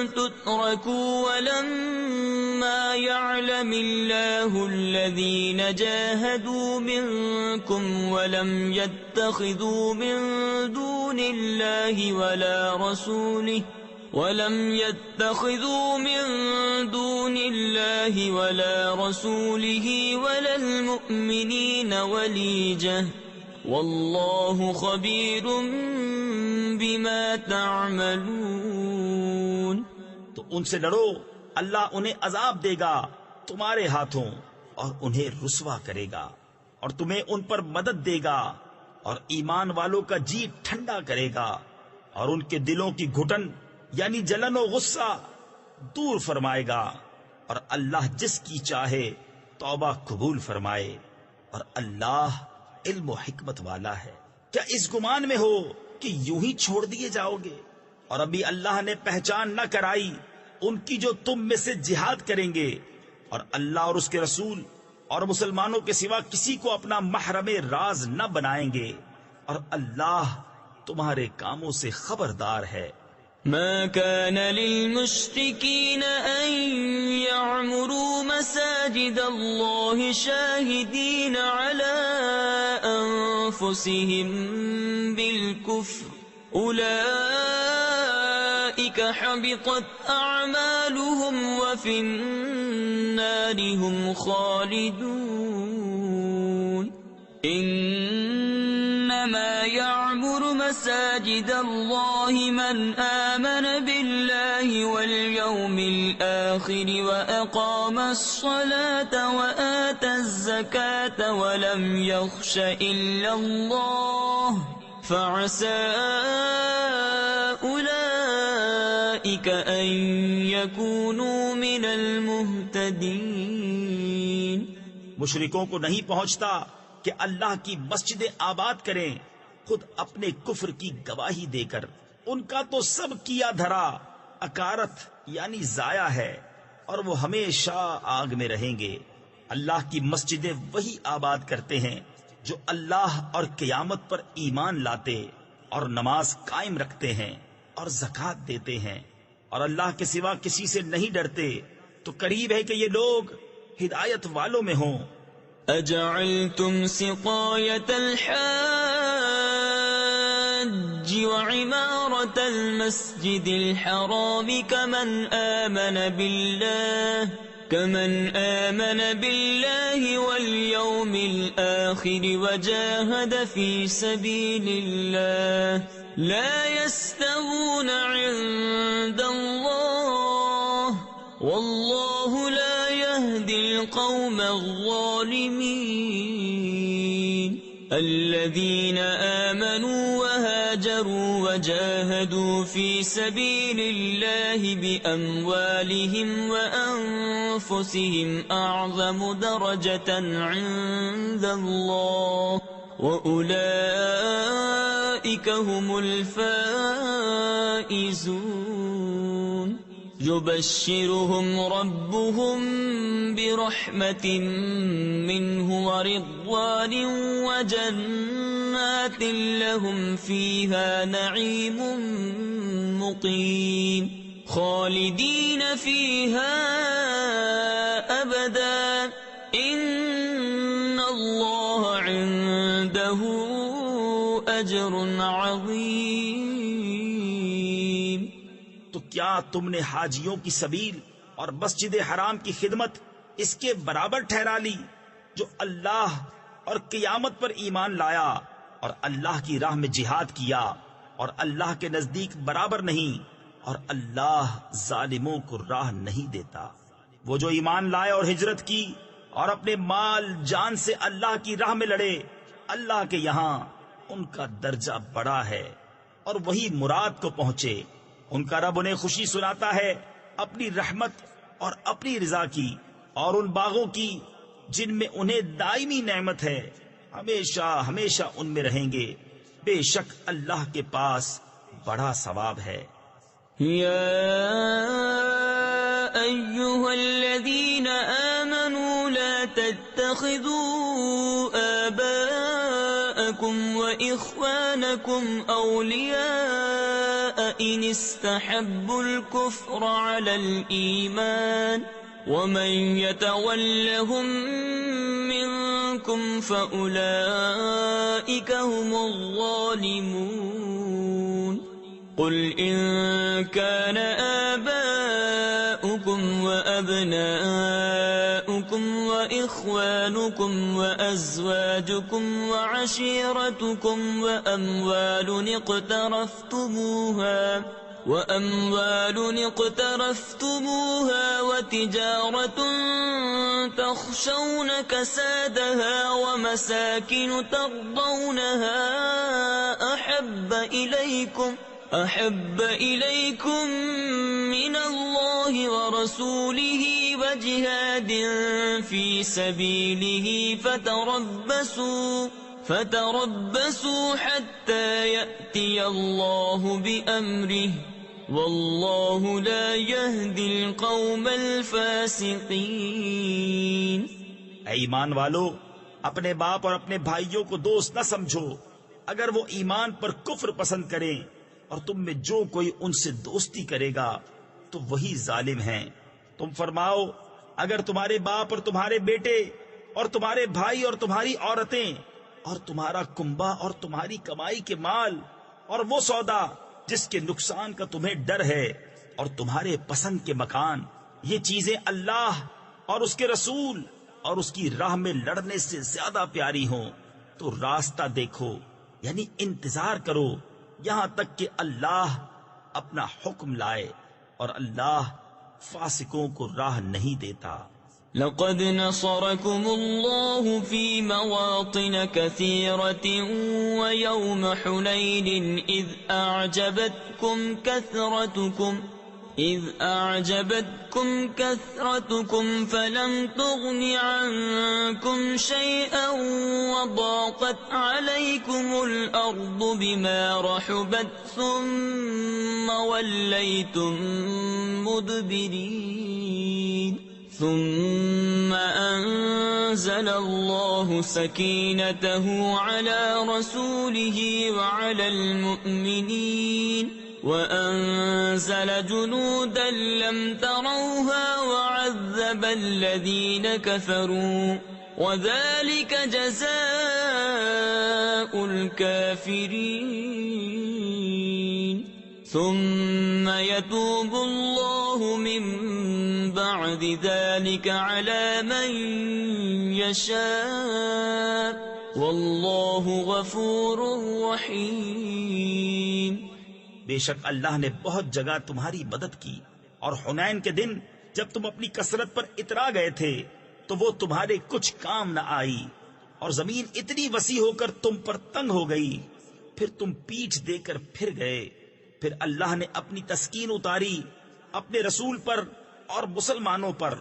تُتْرَكُوا وَلَمَّا يَعْلَمِ اللَّهُ الَّذِينَ جَاهَدُوا مِنكُمْ وَلَمْ يَتَّخِذُوا من دُونِ اللَّهِ وَلَا رَسُولِهِ وَلَا الْمُؤْمِنِينَ وَلِيجَةً وَاللَّهُ خَبِيرٌ بِمَا تَعْمَلُونَ۔ تو ان سے لڑو، اللہ انہیں عذاب دے گا تمہارے ہاتھوں اور انہیں رسوا کرے گا، اور تمہیں ان پر مدد دے گا، اور ایمان والوں کا جی ٹھنڈا کرے گا، اور ان کے دلوں کی گھٹن یعنی جلن و غصہ دور فرمائے گا، اور اللہ جس کی چاہے توبہ قبول فرمائے، اور اللہ علم و حکمت والا ہے۔ کیا اس گمان میں ہو کہ یوں ہی چھوڑ دیے جاؤ گے؟ اور ابھی اللہ نے پہچان نہ کرائی ان کی جو تم میں سے جہاد کریں گے، اور اللہ اور اس کے رسول اور مسلمانوں کے سوا کسی کو اپنا محرم راز نہ بنائیں گے، اور اللہ تمہارے کاموں سے خبردار ہے۔ ما كان للمشركين أن يعمروا مساجد الله شاهدين على أنفسهم بالكفر أولئك حبطت أعمالهم وفي النار هم خالدون إنما يعمر مساجد الله من آمن بالله واليوم الآخر وأقام الصلاة وآتى الزكاة ولم يخش إلا الله فعسى أولئك أن يكونوا من المهتدين۔ مشرکوں کو نہیں پہنچتا کہ اللہ کی مسجدیں آباد کریں خود اپنے کفر کی گواہی دے کر۔ ان کا تو سب کیا دھرا اکارت یعنی ضائع ہے، اور وہ ہمیشہ آگ میں رہیں گے۔ اللہ کی مسجدیں وہی آباد کرتے ہیں جو اللہ اور قیامت پر ایمان لاتے اور نماز قائم رکھتے ہیں اور زکوٰۃ دیتے ہیں اور اللہ کے سوا کسی سے نہیں ڈرتے، تو قریب ہے کہ یہ لوگ ہدایت والوں میں ہوں۔ أجعلتم سقاية الحاج وعمارة المسجد الحرام كمن آمن بالله واليوم الآخر وجاهد في سبيل الله لا يستوون عند الله والله لا يهدي القوم الظالمين الذين آمنوا وهاجروا وجاهدوا في سبيل الله بأموالهم وأنفسهم أعظم درجة عند الله وأولئك هم الفائزون يبشرهم ربهم برحمة منه ورضوان وجنات لهم فيها نعيم مقيم خالدين فيها أبدا إن الله عنده أجر عظيم۔ تو کیا تم نے حاجیوں کی سبیل اور مسجد حرام کی خدمت اس کے برابر ٹھہرا لی جو اللہ اور قیامت پر ایمان لایا اور اللہ کی راہ میں جہاد کیا اور اللہ کے نزدیک برابر نہیں، اور اللہ ظالموں کو راہ نہیں دیتا۔ وہ جو ایمان لائے اور ہجرت کی اور اپنے مال جان سے اللہ کی راہ میں لڑے، اللہ کے یہاں ان کا درجہ بڑا ہے اور وہی مراد کو پہنچے۔ ان کا رب انہیں خوشی سناتا ہے اپنی رحمت اور اپنی رضا کی اور ان باغوں کی جن میں انہیں دائمی نعمت ہے، ہمیشہ ہمیشہ ان میں رہیں گے، بے شک اللہ کے پاس بڑا ثواب ہے۔ يا أيها الذين آمنوا لا تتخذوا آباءكم وإخوانكم أولياء إن استحبوا الكفر على الإيمان ومن يتولهم منكم فأولئك هم الظالمون قل إن كان آباؤكم وأبناؤكم وإخوانكم وأزواجكم وعشيرتكم وأموال اقترفتموها وتجارة تخشون كسادها ومساكن ترضونها أحب إليكم من الله ورسوله وجهاد في سبيله فتربصوا حتى يأتي الله بأمره والله لا يهدي القوم الفاسقين۔ اے ایمان والو، اپنے باپ اور اپنے بھائیوں کو دوست نہ سمجھو اگر وہ ایمان پر کفر پسند کریں، اور تم میں جو کوئی ان سے دوستی کرے گا تو وہی ظالم ہیں۔ تم فرماؤ، اگر تمہارے باپ اور تمہارے بیٹے اور تمہارے بھائی اور تمہاری عورتیں اور تمہارا کنبہ اور تمہاری کمائی کے مال اور وہ سودا جس کے نقصان کا تمہیں ڈر ہے اور تمہارے پسند کے مکان، یہ چیزیں اللہ اور اس کے رسول اور اس کی راہ میں لڑنے سے زیادہ پیاری ہوں تو راستہ دیکھو، یعنی انتظار کرو یہاں تک کہ اللہ اپنا حکم لائے، اور اللہ فاسقوں کو راہ نہیں دیتا۔ لقد نصركم الله في مواطن كثيرة ويوم حنين إذ أعجبتكم كثرتكم فلم تغن عنكم شيئا وضاقت عليكم الأرض بما رحبت ثم وليتم مدبرين ثم أنزل الله سكينته على رسوله وعلى المؤمنين وأنزل جنودا لم تروها وعذب الذين كفروا وذلك جزاء الكافرين ثم يتوب الله من بعد ذلك على من يشاء والله غفور رحيم۔ بے شک اللہ نے بہت جگہ تمہاری مدد کی، اور حنین کے دن جب تم اپنی کثرت پر اترا گئے تھے تو وہ تمہارے کچھ کام نہ آئی، اور زمین اتنی وسیع ہو کر تم پر تنگ ہو گئی، پھر تم پیٹھ دے کر پھر گئے۔ پھر اللہ نے اپنی تسکین اتاری اپنے رسول پر اور مسلمانوں پر،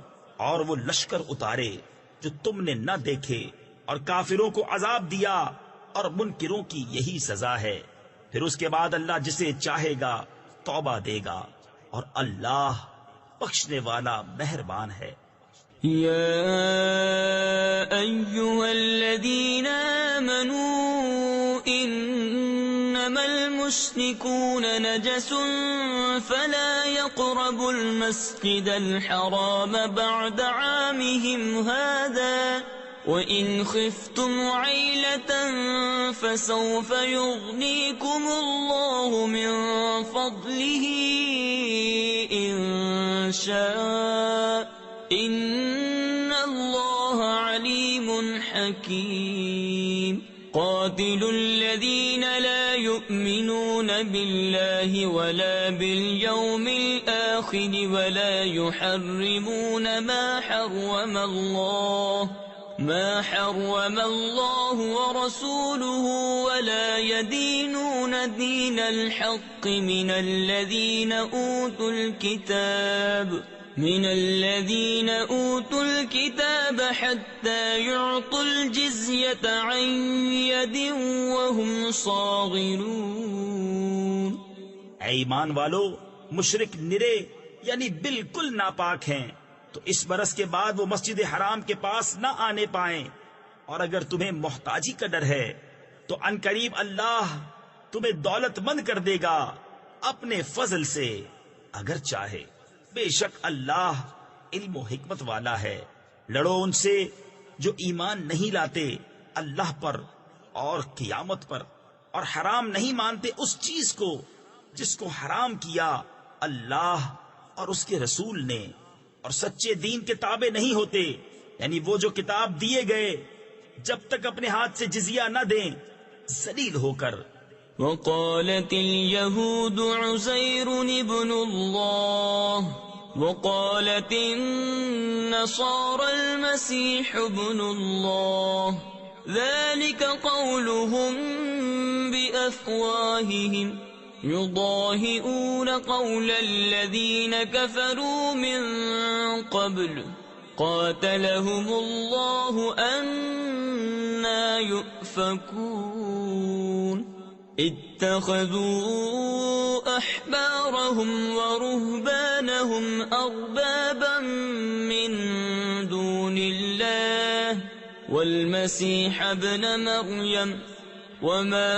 اور وہ لشکر اتارے جو تم نے نہ دیکھے، اور کافروں کو عذاب دیا، اور منکروں کی یہی سزا ہے۔ پھر اس کے بعد اللہ جسے چاہے گا توبہ دے گا، اور اللہ بخشنے والا مہربان ہے۔ يا أيها الذين آمنوا إنما المشركون نجس فلا يقربوا المسجد الحرام بعد عامهم هذا وإن خفتم عيلة فسوف يغنيكم الله من فضله إن شاء إن الله عليم حكيم۔ قاتلوا الذين لا يؤمنون بالله ولا باليوم الآخر ولا يحرمون ما حرم الله ورسوله ولا يدينون دين الحق من الذين أوتوا الكتاب حتى يعطوا الجزية عن يد وهم صاغرون۔ اے ایمان والو، مشرک نرے یعنی بالکل ناپاک ہیں تو اس برس کے بعد وہ مسجد حرام کے پاس نہ آنے پائیں، اور اگر تمہیں محتاجی کا ڈر ہے تو عنقریب اللہ تمہیں دولت مند کر دے گا اپنے فضل سے اگر چاہے۔ بے شک اللہ علم و حکمت والا ہے۔ لڑو ان سے جو ایمان نہیں لاتے اللہ پر اور قیامت پر، اور حرام نہیں مانتے اس چیز کو جس کو حرام کیا اللہ اور اس کے رسول نے، اور سچے دین کے تابع نہیں ہوتے، یعنی وہ جو کتاب دیے گئے جب تک اپنے ہاتھ سے جزیہ نہ دیں ذلیل ہو کر۔ وقالت اليهود عزير ابن الله وقالت النصارى المسيح ابن الله ذلك قولهم بأفواههم يضاهئون قول الذين كفروا من قبل قاتلهم الله أنا يؤفكون اتخذوا أحبارهم ورهبانهم أربابا من دون الله والمسيح ابن مريم وما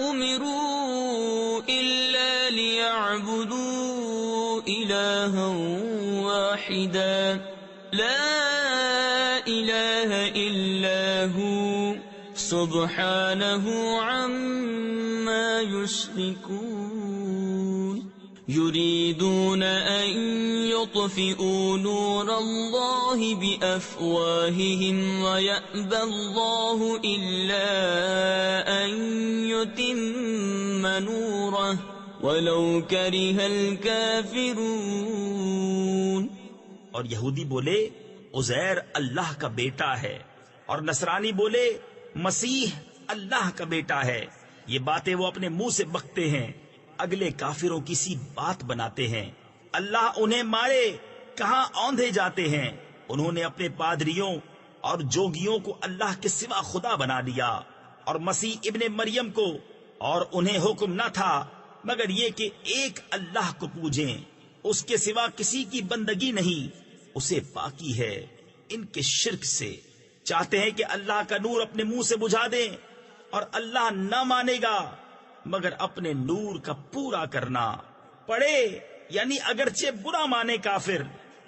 أمروا إلا ليعبدوا إلها واحدا لا إله إلا هو سبحانه عما يشركون يريدون أن يطفئوا نور الله بأفواههم ويأبى الله إلا أن يتم نوره ولو كره الكافرون۔ اور یہودی بولے عزیر اللہ کا بیٹا ہے، اور نصرانی بولے مسیح اللہ کا بیٹا ہے۔ یہ باتیں وہ اپنے منہ سے بکتے ہیں، اگلے کافروں کی سی بات بناتے ہیں۔ اللہ انہیں مارے کہاں اوندھے جاتے ہیں۔ انہوں نے اپنے پادریوں اور جوگیوں کو اللہ کے سوا خدا بنا لیا، اور مسیح ابن مریم کو، اور انہیں حکم نہ تھا مگر یہ کہ ایک اللہ کو پوجیں، اس کے سوا کسی کی بندگی نہیں، اسے پاکی ہے ان کے شرک سے. چاہتے ہیں کہ اللہ کا نور اپنے منہ سے بجھا دیں، اور اللہ نہ مانے گا مگر اپنے نور کا پورا کرنا. پڑھے یعنی اگرچہ برا مانے کافر.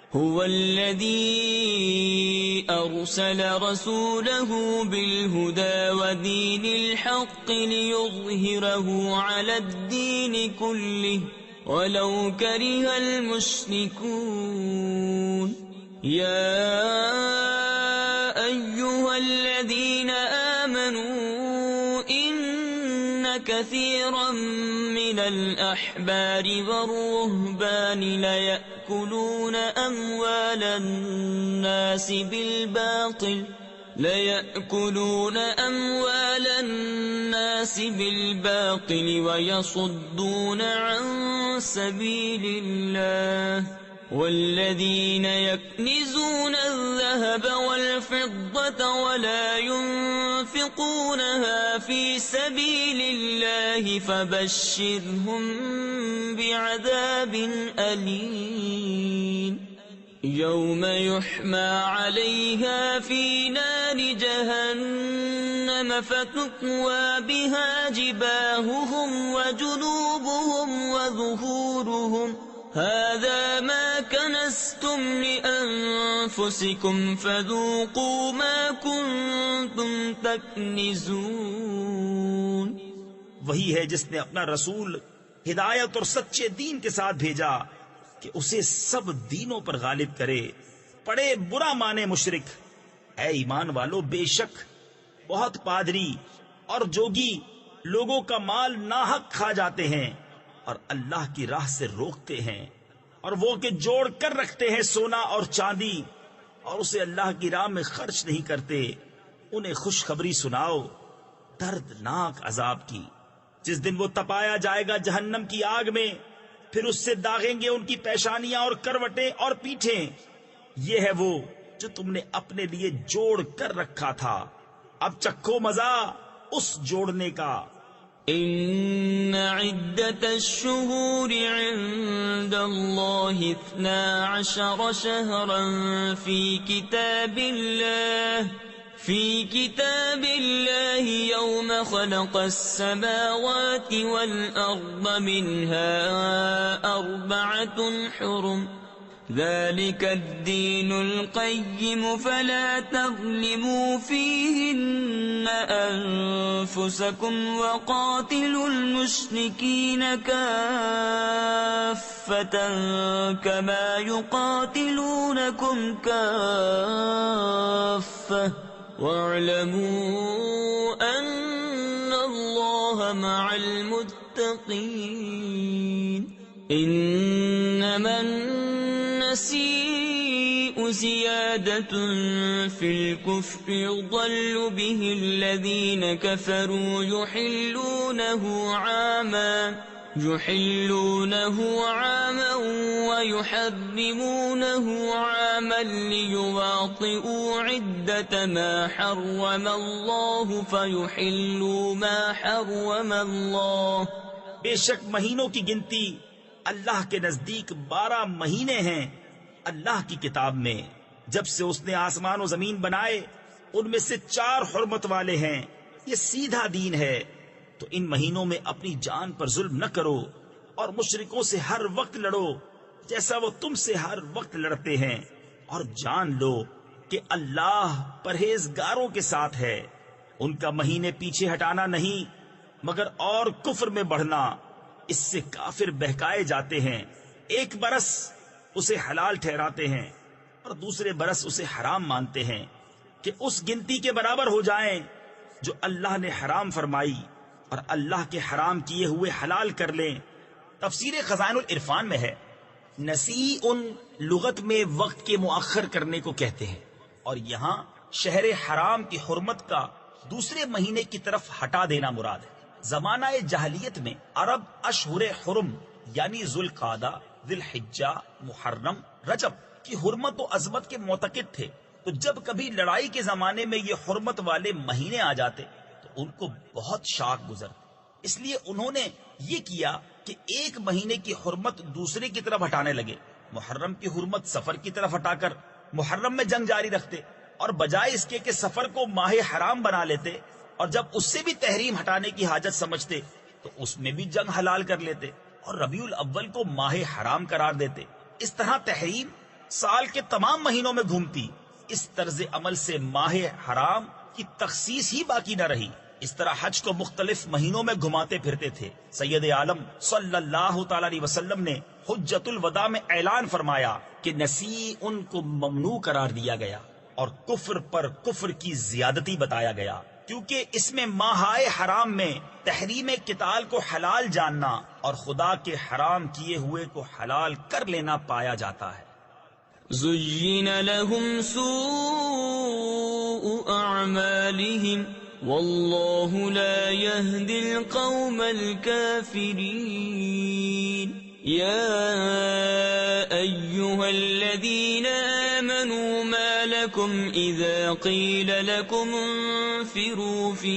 هو الذي أرسل رسوله بالهدى ودين الحق ليظهره على الدين كله ولو كره المشركون. يا أيها الذين آمنوا إن كثيرا من الأحبار والرهبان ليأكلون أموال الناس بالباطل ويصدون عن سبيل الله. والذين يكنزون الذهب والفضة ولا ينفقونها في سبيل الله فبشرهم بعذاب أليم. يوم يحمى عليها في نار جهنم فتكوى بها جباههم وجنوبهم وظهورهم هذا ما كنزتم لأنفسكم فذوقوا ما كنتم تكنزون. وہی ہے جس نے اپنا رسول ہدایت اور سچے دین کے ساتھ بھیجا کہ اسے سب دینوں پر غالب کرے. پڑے برا مانے مشرک. اے ایمان والو، بے شک بہت پادری اور جوگی لوگوں کا مال ناحق کھا جاتے ہیں اور اللہ کی راہ سے روکتے ہیں، اور وہ کہ جوڑ کر رکھتے ہیں سونا اور چاندی اور اسے اللہ کی راہ میں خرچ نہیں کرتے. انہیں خوشخبری سناؤ دردناک عذاب کی، جس دن وہ تپایا جائے گا جہنم کی آگ میں، پھر اس سے داغیں گے ان کی پیشانیاں اور کروٹیں اور پیٹھیں. یہ ہے وہ جو تم نے اپنے لیے جوڑ کر رکھا تھا، اب چکھو مزہ اس جوڑنے کا. إن عدة الشهور عند الله 12 شهرا في كتاب الله يوم خلق السماوات والأرض منها 4 حرم ذلك الدين القيم فلا تظلموا فيهن أنفسكم وقاتلوا المشركين كافة كما يقاتلونكم كافة واعلموا أن الله مع المتقين. إنما النسيء زيادة في الكفر يضل به الذين كفروا يحلونه عاما ويحرمونه عاما ليواطئوا عدة ما حرم الله فيحلوا ما حرم الله. بے شک مہینوں کی گنتی اللہ کے نزدیک 12 مہینے ہیں اللہ کی کتاب میں. جب سے اس نے آسمان و زمین بنائے ان میں سے 4 حرمت والے ہیں. یہ سیدھا دین ہے. تو ان مہینوں میں اپنی جان پر ظلم نہ کرو اور مشرکوں سے ہر وقت لڑو جیسا وہ تم سے ہر وقت لڑتے ہیں، اور جان لو کہ اللہ پرہیزگاروں کے ساتھ ہے. ان کا مہینے پیچھے ہٹانا نہیں مگر اور کفر میں بڑھنا. اس سے کافر بہکائے جاتے ہیں. ایک برس اسے حلال ٹھہراتے ہیں اور دوسرے برس اسے حرام مانتے ہیں کہ اس گنتی کے برابر ہو جائیں جو اللہ نے حرام فرمائی، اور اللہ کے حرام کیے ہوئے حلال کر لیں. تفسیر خزائن العرفان میں ہے نسیء لغت میں وقت کے مؤخر کرنے کو کہتے ہیں، اور یہاں شہر حرام کی حرمت کا دوسرے مہینے کی طرف ہٹا دینا مراد ہے. زمانہ جاہلیت میں عرب اشہر حرم یعنی ذوالقعدہ، ذی الحجہ، محرم، رجب کی حرمت و عظمت کے معتقد تھے. تو جب کبھی لڑائی کے زمانے میں یہ حرمت والے مہینے آ جاتے تو ان کو بہت شاک گزرتی. اس لیے انہوں نے یہ کیا کہ ایک مہینے کی حرمت دوسرے کی طرف ہٹانے لگے. محرم کی حرمت سفر کی طرف ہٹا کر محرم میں جنگ جاری رکھتے، اور بجائے اس کے کہ سفر کو ماہ حرام بنا لیتے اور جب اس سے بھی تحریم ہٹانے کی حاجت سمجھتے تو اس میں بھی جنگ حلال کر لیتے اور ربیع الاول کو ماہ حرام قرار دیتے. اس طرح تحریم سال کے تمام مہینوں میں گھومتی. اس طرز عمل سے ماہ حرام کی تخصیص ہی باقی نہ رہی. اس طرح حج کو مختلف مہینوں میں گھماتے پھرتے تھے. سید عالم صلی اللہ تعالی علیہ وسلم نے حجت الوداع میں اعلان فرمایا کہ نسی ان کو ممنوع قرار دیا گیا اور کفر پر کفر کی زیادتی بتایا گیا، کیونکہ اس میں ماہ حرام میں تحریم قتال کو حلال جاننا اور خدا کے حرام کیے ہوئے کو حلال کر لینا پایا جاتا ہے. زُيِّنَ لَهُمْ سُوءُ أَعْمَالِهِمْ وَاللَّهُ لَا يَهْدِي الْقَوْمَ الْكَافِرِينَ. يَا أَيُّهَا الَّذِينَ آمَنُوا مَا لَكُمْ إِذَا قِيلَ لَكُمْ انفِرُوا فِي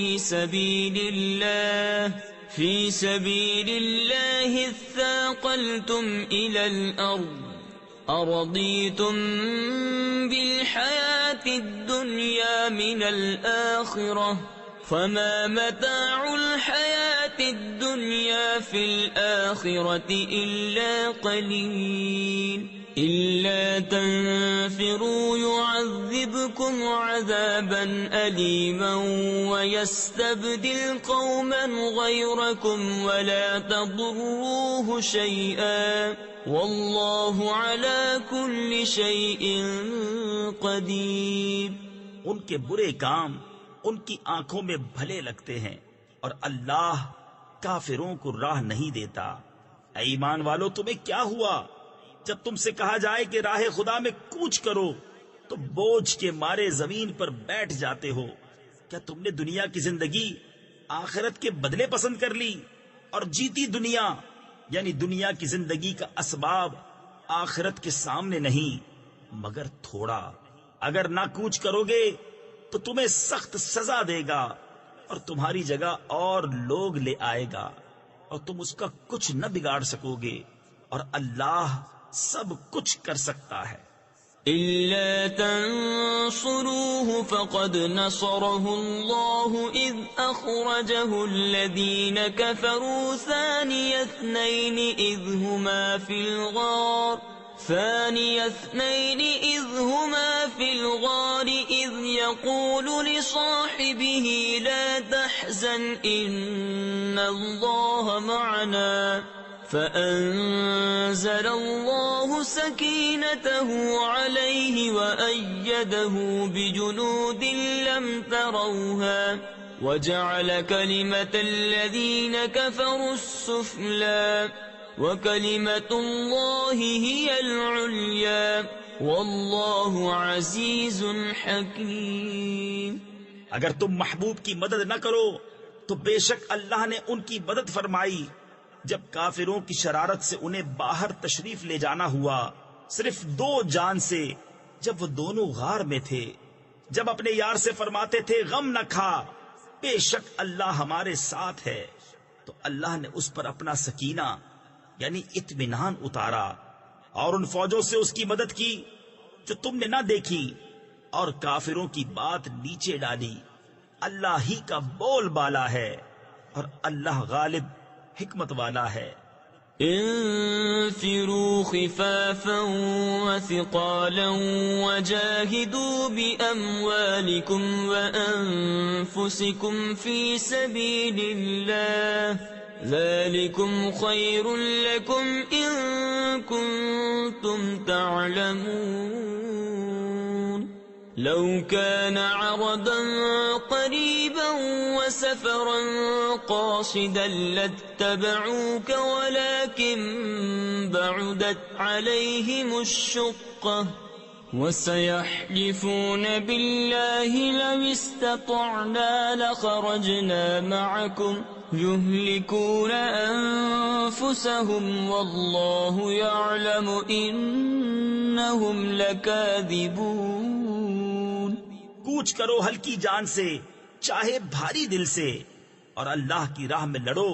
سَبِيلِ اللَّهِ اثَّاقَلْتُمْ إِلَى الْأَرْضِ أَرَضِيتُمْ بِالْحَيَاةِ الدُّنْيَا مِنَ الْآخِرَةِ فَمَا مَتَاعُ الْحَيَاةِ الدُّنْيَا فِي الْآخِرَةِ إِلَّا قَلِيلٌ. إِلَّا تَنفِرُوا يُعَذِّبْكُمْ عَذَابًا أَلِيمًا وَيَسْتَبْدِلْ قَوْمًا غَيْرَكُمْ وَلَا تَضُرُّوهُ شَيْئًا وَاللَّهُ عَلَى كُلِّ شَيْءٍ قَدِيرٌ. ان کے برے کام ان کی آنکھوں میں بھلے لگتے ہیں اور اللہ کافروں کو راہ نہیں دیتا. اے ایمان والو، تمہیں کیا ہوا جب تم سے کہا جائے کہ راہ خدا میں کوچ کرو تو بوجھ کے مارے زمین پر بیٹھ جاتے ہو؟ کیا تم نے دنیا کی زندگی آخرت کے بدلے پسند کر لی اور جیتی دنیا یعنی دنیا کی زندگی کا اسباب آخرت کے سامنے نہیں مگر تھوڑا. اگر نہ کوچ کرو گے تو تمہیں سخت سزا دے گا اور تمہاری جگہ اور لوگ لے آئے گا اور تم اس کا کچھ نہ بگاڑ سکو گے اور اللہ سب کچھ کر سکتا ہے. إِلَّا تَنصُرُوهُ فَقَدْ نَصَرَهُ اللَّهُ إِذْ أَخْرَجَهُ الَّذِينَ كَفَرُوا ثَانِيَ اثْنَيْنِ إِذْ هُمَا فِي الْغَارِ إِذْ يَقُولُ لِصَاحِبِهِ لَا تَحْزَنْ إِنَّ اللَّهَ مَعَنَا فَأَنزَلَ اللَّهُ سَكِينَتَهُ عَلَيْهِ وَأَيَّدَهُ بِجُنُودٍ لَّمْ تَرَوْهَا وَجَعَلَ كَلِمَةَ الَّذِينَ كَفَرُوا السُّفْلَىٰ وَكَلِمَةُ اللَّهِ هِيَ الْعُلْيَا وَاللَّهُ عَزِيزٌ حَكِيمٌ. اگر تم محبوب کی مدد نہ کرو تو بے شک اللہ نے ان کی مدد فرمائی جب کافروں کی شرارت سے انہیں باہر تشریف لے جانا ہوا صرف 2 جان سے، جب وہ دونوں غار میں تھے، جب اپنے یار سے فرماتے تھے غم نہ کھا، بے شک اللہ ہمارے ساتھ ہے، تو اللہ نے اس پر اپنا سکینہ یعنی اطمینان اتارا اور ان فوجوں سے اس کی مدد کی جو تم نے نہ دیکھی اور کافروں کی بات نیچے ڈالی. اللہ ہی کا بول بالا ہے اور اللہ غالب حکمت والا ہے. انفروا خفافا وثقالا وجاهدوا بأموالكم وأنفسكم في سبيل الله ذلكم خير لكم إن كنتم تعلمون. لو كان عرضا قريبا وسفرا قاصدا لاتبعوك ولكن بعدت عليهم الشقة وسيحلفون بالله لو استطعنا لخرجنا معكم يهلكون أنفسهم والله يعلم إنهم لكاذبون. کوچ کرو ہلکی جان سے چاہے بھاری دل سے اور اللہ کی راہ میں لڑو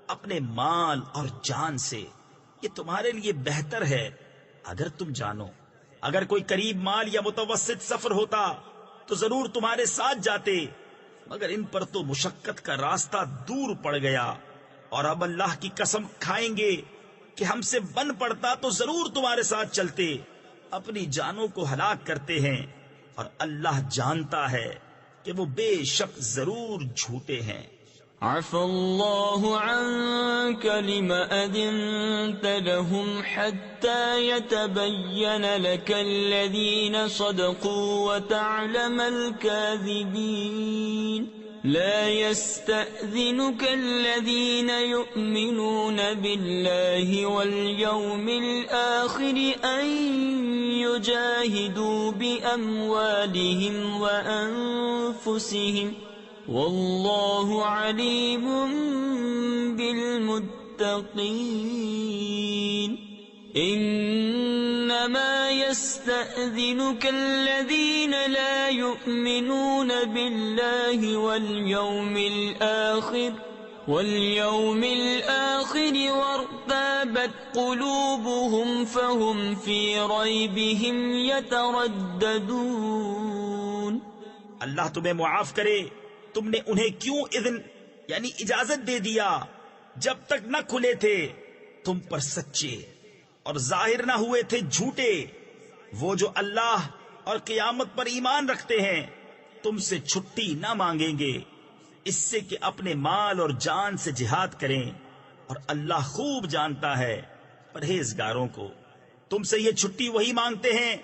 اپنے مال اور جان سے، یہ تمہارے لیے بہتر ہے اگر تم جانو اگر کوئی قریب مال یا متوسط سفر ہوتا تو ضرور تمہارے ساتھ جاتے، مگر ان پر تو مشقت کا راستہ دور پڑ گیا، اور اب اللہ کی قسم کھائیں گے کہ ہم سے بن پڑتا تو ضرور تمہارے ساتھ چلتے، اپنی جانوں کو ہلاک کرتے ہیں، اور اللہ جانتا ہے کہ وہ بے شک ضرور جھوٹے ہیں۔ عفى الله عنك لم أذنت لهم حتى يتبين لك الذين صدقوا وتعلم الكاذبين لا يستأذنك الذين يؤمنون بالله واليوم الآخر أن يجاهدوا بأموالهم وأنفسهم والله عليم بالمتقين إنما يستأذنك الذين لا يؤمنون بالله واليوم الآخر وارتابت قلوبهم فهم في ريبهم يترددون۔ اللہ تمہیں معاف کرے، تم نے انہیں کیوں اذن یعنی اجازت دے دیا جب تک نہ کھلے تھے تم پر سچے اور ظاہر نہ ہوئے تھے جھوٹے؟ وہ جو اللہ اور قیامت پر ایمان رکھتے ہیں تم سے چھٹی نہ مانگیں گے اس سے کہ اپنے مال اور جان سے جہاد کریں، اور اللہ خوب جانتا ہے پرہیزگاروں کو۔ تم سے یہ چھٹی وہی مانگتے ہیں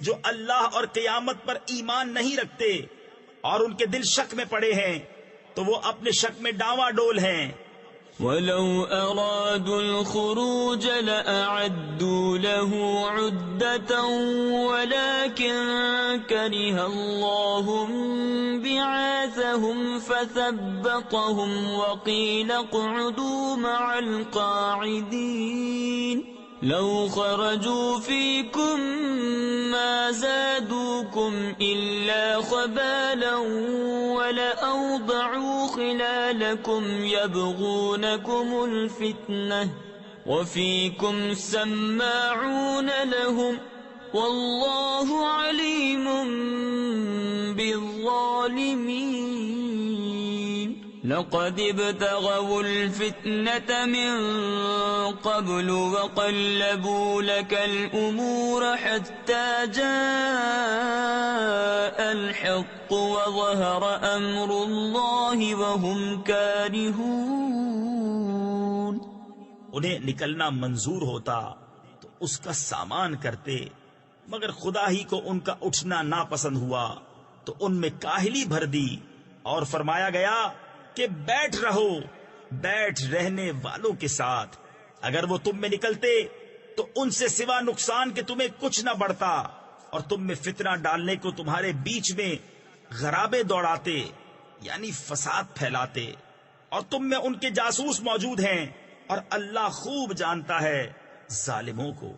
جو اللہ اور قیامت پر ایمان نہیں رکھتے اور ان کے دل شک میں پڑے ہیں، تو وہ اپنے شک میں ڈاواں ڈول ہیں۔ وَلَوْ أَرَادُوا الْخُرُوجَ لَأَعَدُّوا لَهُ عُدَّةً وَلَكِنْ كَرِهَ اللَّهُ بِعَاثَهُمْ فَثَبَّطَهُمْ وَقِيلَ اقْعُدُوا مَعَ الْقَاعِدِينَ لَوْ خَرَجُوا فِيكُمْ مَا زَادُوكُمْ إِلَّا خَبَالًا وَلَأَوْضَعُوا خِلَالَكُمْ يَبْغُونَكُمُ الْفِتْنَةَ وَفِيكُمْ سَمَّاعُونَ لَهُمْ وَاللَّهُ عَلِيمٌ بِالظَّالِمِينَ۔ لَقَدِ ابْتَغَوُا الْفِتْنَةَ مِنْ قَبْلُ وَقَلَّبُوا لَكَ الْأُمُورَ حَتَّى جَاءَ الْحَقُّ وَظَهَرَ أَمْرُ اللَّهِ وَهُمْ كَارِهُونَ۔ انہیں نکلنا منظور ہوتا تو اس کا سامان کرتے، مگر خدا ہی کو ان کا اٹھنا ناپسند ہوا تو ان میں کاہلی بھر دی، اور فرمایا گیا کہ بیٹھ رہو بیٹھ رہنے والوں کے ساتھ۔ اگر وہ تم میں نکلتے تو ان سے سوا نقصان کے تمہیں کچھ نہ بڑھتا، اور تم میں فتنہ ڈالنے کو تمہارے بیچ میں غرابے دوڑاتے یعنی فساد پھیلاتے، اور تم میں ان کے جاسوس موجود ہیں، اور اللہ خوب جانتا ہے ظالموں کو۔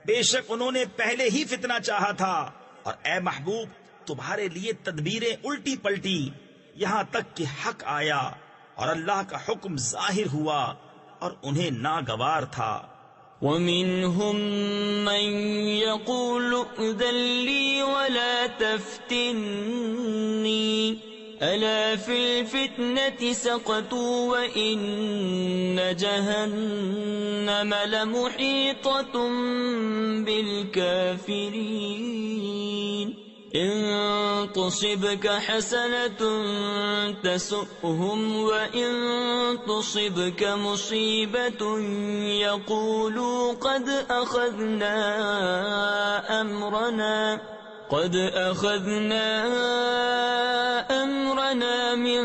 بے شک انہوں نے پہلے ہی فتنہ چاہا تھا، اور اے محبوب تمہارے لیے تدبیریں الٹی پلٹی یہاں تک کہ حق آیا، اور اللہ کا حکم ظاہر ہوا اور انہیں ناگوار تھا۔ وَمِنْهُمْ مَنْ يَقُولُ ائْذَنْ لِي وَلَا تَفْتِنِّي أَلَا فِي الْفِتْنَةِ سَقَطُوا وَإِنَّ جَهَنَّمَ لَمُحِيطَةٌ بِالْكَافِرِينَ إِن تُصِبْكَ حَسَنَةٌ تَسُؤْهُمْ وَإِن تُصِبْكَ مُصِيبَةٌ يَقُولُوا قَدْ أَخَذْنَا أَمْرَنَا مِنْ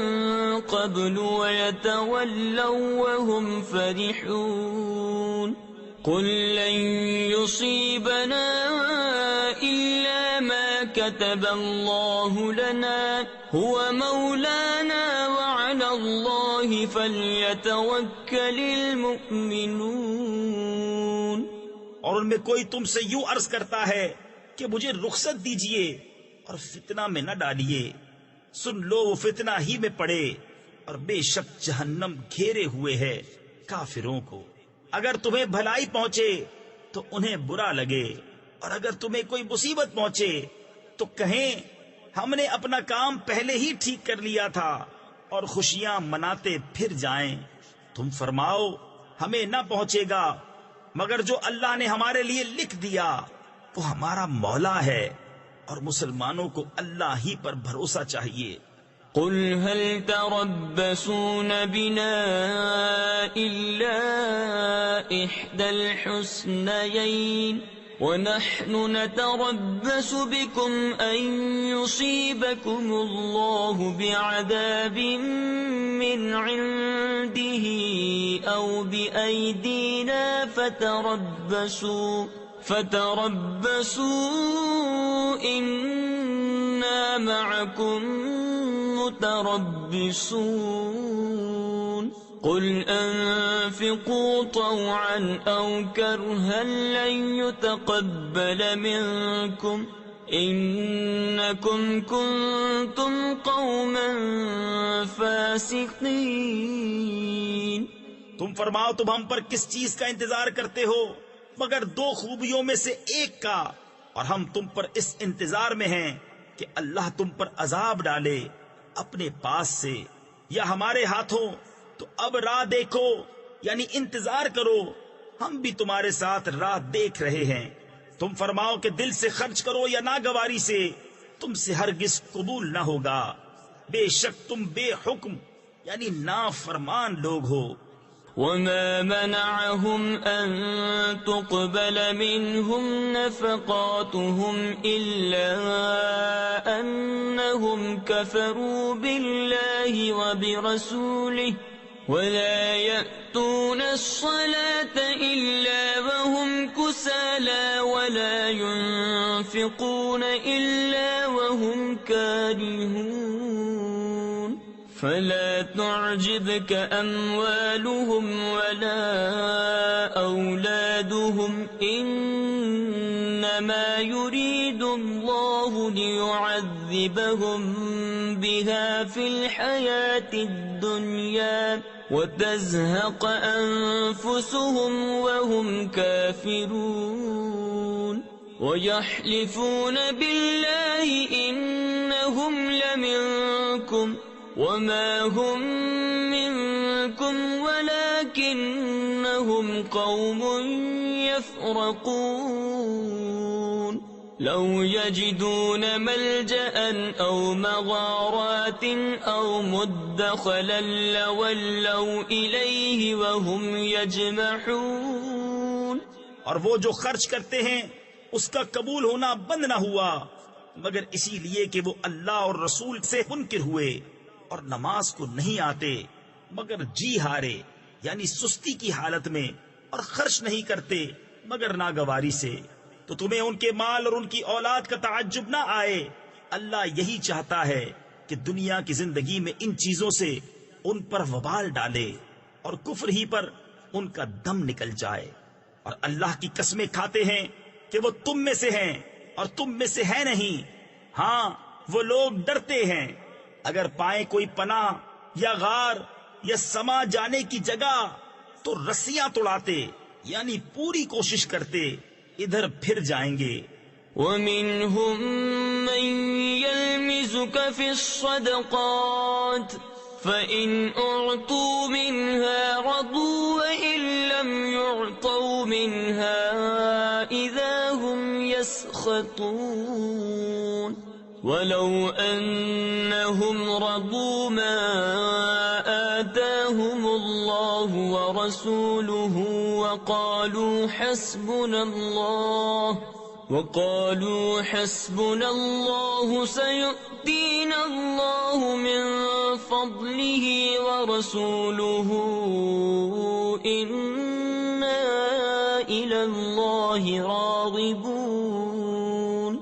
قَبْلُ وَيَتَوَلَّوْا وَهُمْ فَرِحُونَ قُلْ لَنْ يُصِيبَنَا إِلَّا مَا كَتَبَ اللَّهُ لَنَا هُوَ مَوْلَانَا وَعَلَى اللَّهِ فَلْيَتَوَكَّلِ الْمُؤْمِنُونَ۔ اور ان میں کوئی تم سے یوں عرض کرتا ہے کہ مجھے رخصت دیجئے اور فتنہ میں نہ ڈالیے، سن لو وہ فتنہ ہی میں پڑے، اور بے شک جہنم گھیرے ہوئے ہے کافروں کو۔ اگر تمہیں بھلائی پہنچے تو انہیں برا لگے، اور اگر تمہیں کوئی مصیبت پہنچے تو کہیں ہم نے اپنا کام پہلے ہی ٹھیک کر لیا تھا، اور خوشیاں مناتے پھر جائیں۔ تم فرماؤ ہمیں نہ پہنچے گا مگر جو اللہ نے ہمارے لیے لکھ دیا، وہ ہمارا مولا ہے، اور مسلمانوں کو اللہ ہی پر بھروسہ چاہیے۔ قل هل تربصون بنا إلا إحدى الحسنيين ونحن نتربص بكم أن يصيبكم الله بعذاب من عنده أو بأيدينا فتربصوا إنا معكم متربصون قل أنفقوا طوعا أو كرها لن يتقبل منكم إنكم كنتم قوما فاسقين۔ تم فرماؤ تم ہم پر کس چیز کا انتظار کرتے ہو مگر دو خوبیوں میں سے ایک کا، اور ہم تم پر اس انتظار میں ہیں کہ اللہ تم پر عذاب ڈالے اپنے پاس سے یا ہمارے ہاتھوں، تو اب راہ دیکھو، یعنی انتظار کرو، ہم بھی تمہارے ساتھ راہ دیکھ رہے ہیں۔ تم فرماؤ کہ دل سے خرچ کرو یا ناگواری سے، تم سے ہرگز قبول نہ ہوگا، بے شک تم بے حکم یعنی نافرمان لوگ ہو۔ وما منعهم أن تقبل منهم نفقاتهم إلا أنهم كفروا بالله وبرسوله ولا يأتون الصلاة إلا وهم كسالى ولا ينفقون إلا وهم كارهون فلا تعجبك أموالهم ولا أولادهم إنما يريد الله ليعذبهم بها في الحياة الدنيا وتزهق أنفسهم وهم كافرون ويحلفون بالله إنهم لمنكم وما هم منكم ولكنهم قوم يفرقون لو يجدون ملجأ أو مغارات أو مدخلا لولوا إليه وهم يجمحون۔ اور وہ جو خرچ کرتے ہیں اس کا قبول ہونا بند نہ ہوا مگر اسی لیے کہ وہ اللہ اور رسول سے منکر ہوئے اور نماز کو نہیں آتے مگر جی ہارے یعنی سستی کی حالت میں، اور خرچ نہیں کرتے مگر ناگواری سے، تو تمہیں ان کے مال اور ان کی اولاد کا تعجب نہ آئے۔ اللہ یہی چاہتا ہے کہ دنیا کی زندگی میں ان چیزوں سے ان پر وبال ڈالے اور کفر ہی پر ان کا دم نکل جائے، اور اللہ کی قسمیں کھاتے ہیں کہ وہ تم میں سے ہیں اور تم میں سے ہے نہیں۔ ہاں وہ لوگ ڈرتے ہیں، اگر پائیں کوئی پناہ یا غار یا سما جانے کی جگہ تو رسیاں توڑاتے یعنی پوری کوشش کرتے ادھر پھر جائیں گے۔ وَمِنْهُمْ مَنْ يَلْمِزُكَ فِي الصَّدَقَاتِ فَإِنْ أُعْطُوا مِنْهَا رَضُوا وَإِنْ لَمْ يُعْطَوْا مِنْهَا إِذَا هُمْ يَسْخَطُونَ وَلَوْ أَنَّهُمْ رَضُوا مَا آتَاهُمُ اللَّهُ وَرَسُولُهُ وَقَالُوا حَسْبُنَا اللَّهُ سَيُؤْتِينَا اللَّهُ مِنْ فَضْلِهِ وَرَسُولُهُ إِنَّا إِلَى اللَّهِ رَاغِبُونَ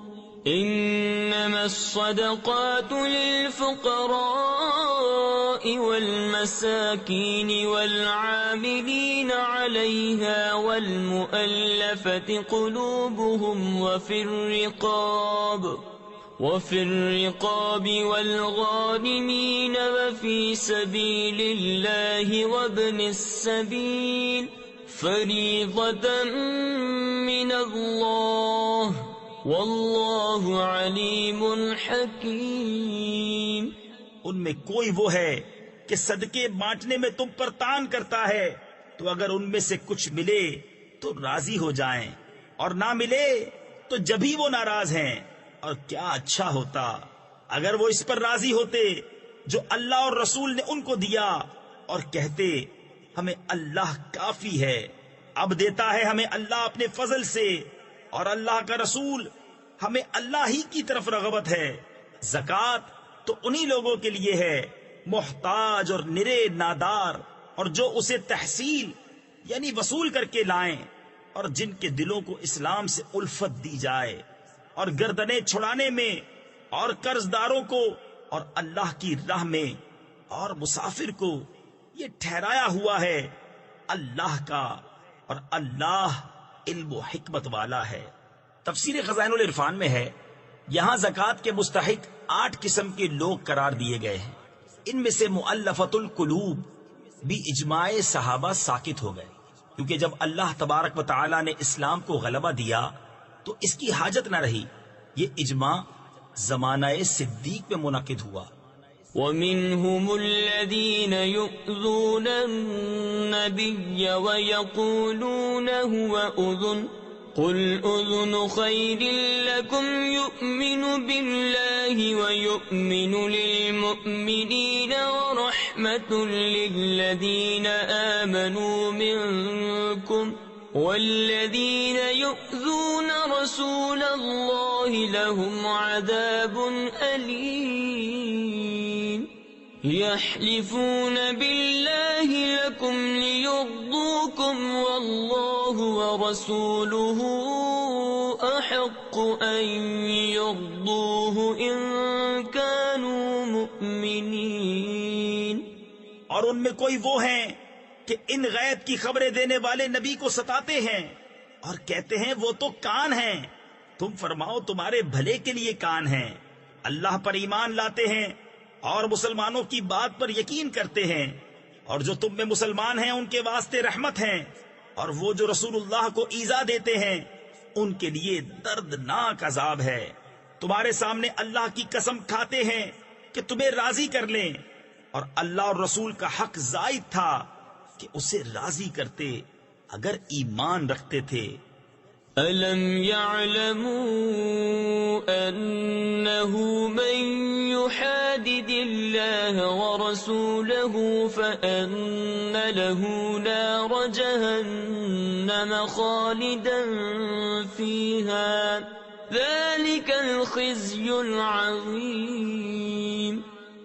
إِنَّمَا الصَّدَقَاتُ لِلْفُقَرَاءِ وَالْمَسَاكِينِ وَالْعَامِلِينَ عَلَيْهَا وَالْمُؤَلَّفَةِ قُلُوبُهُمْ وَفِي الرِّقَابِ وَالْغَارِمِينَ وَفِي سَبِيلِ اللَّهِ وَابْنِ السَّبِيلِ فریضة من اللہ واللہ علیم حکیم۔ ان میں کوئی وہ ہے کہ صدقے بانٹنے میں تم پر تان کرتا ہے، تو اگر ان میں سے کچھ ملے تو راضی ہو جائیں، اور نہ ملے تو جبھی وہ ناراض ہیں۔ اور کیا اچھا ہوتا اگر وہ اس پر راضی ہوتے جو اللہ اور رسول نے ان کو دیا، اور کہتے ہمیں اللہ کافی ہے، اب دیتا ہے ہمیں اللہ اپنے فضل سے، اور اللہ کا رسول ہمیں اللہ ہی کی طرف رغبت ہے۔ زکوٰۃ تو انہی لوگوں کے لیے ہے، محتاج اور نرے نادار، اور جو اسے تحصیل یعنی وصول کر کے لائیں، اور جن کے دلوں کو اسلام سے الفت دی جائے، اور گردنیں چھڑانے میں، اور قرض داروں کو، اور اللہ کی راہ میں، اور مسافر کو، یہ ٹھہرایا ہوا ہے اللہ کا، اور اللہ علم و حکمت والا ہے۔ تفسیر خزائن العرفان میں ہے، یہاں زکوٰۃ کے مستحق 8 قسم کے لوگ قرار دیے گئے ہیں۔ ان میں سے مؤلفۃ القلوب بھی اجماع صحابہ ساکت ہو گئے، کیونکہ جب اللہ تبارک و تعالی نے اسلام کو غلبہ دیا تو اس کی حاجت نہ رہی۔ یہ اجماع زمانہ صدیق میں منعقد ہوا۔ وَمِنْهُمُ الَّذِينَ يُؤْذُونَ النَّبِيَّ وَيَقُولُونَ هُوَ أُذُنٌ قُلْ أُذُنُ خَيْرٍ لَكُمْ يُؤْمِنُ بِاللَّهِ وَيُؤْمِنُ لِلْمُؤْمِنِينَ وَرَحْمَةٌ لِلَّذِينَ آمَنُوا مِنكُمْ وَالَّذِينَ يُؤْذُونَ رَسُولَ اللَّهِ لَهُمْ عَذَابٌ أَلِيمٌ يَحْلِفُونَ بِاللَّهِ لَكُمْ لِيُرْضُوكُمْ وَاللَّهُ وَرَسُولُهُ أَحَقُّ أَن يُرْضُوهُ إِن كَانُوا مُؤْمِنِينَ۔ اور ان میں کوئی وہ ہیں کہ ان غیب کی خبریں دینے والے نبی کو ستاتے ہیں اور کہتے ہیں وہ تو کان ہیں۔ تم فرماؤ تمہارے بھلے کے لیے کان ہیں۔ اللہ پر ایمان لاتے ہیں اور مسلمانوں کی بات پر یقین کرتے ہیں، اور جو تم میں مسلمان ہیں ان کے واسطے رحمت ہیں، اور وہ جو رسول اللہ کو ایذا دیتے ہیں ان کے لیے دردناک عذاب ہے۔ تمہارے سامنے اللہ کی قسم کھاتے ہیں کہ تمہیں راضی کر لیں، اور اللہ اور رسول کا حق زائد تھا کہ اسے راضی کرتے اگر ایمان رکھتے تھے۔ أَلَمْ يَعْلَمُوا أَنَّهُ مَن يُحَادِدِ اللَّهَ وَرَسُولَهُ فَأَنَّ لَهُ نَارَ جَهَنَّمَ خَالِدًا فِيهَا ذَلِكَ الْخِزْيُ الْعَظِيمُ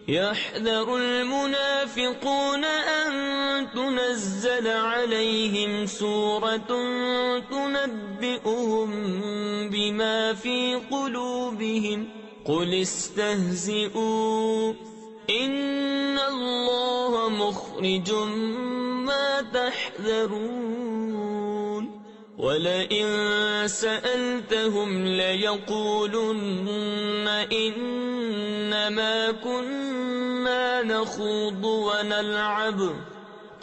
يَحْذَرُ الْمُنَافِقُونَ أَن تُنَزَّلَ عَلَيْهِمْ سُورَةٌ تُنَبِّئُهُم بِمَا فِي قُلُوبِهِمْ قُلِ اسْتَهْزِئُوا إِنَّ اللَّهَ مُخْرِجٌ مَّا تَحْذَرُونَ وَلَئِن سَأَلْتَهُمْ لَيَقُولُنَّ إِنَّمَا كُنَّا نَخُوضُ وَنَلْعَبُ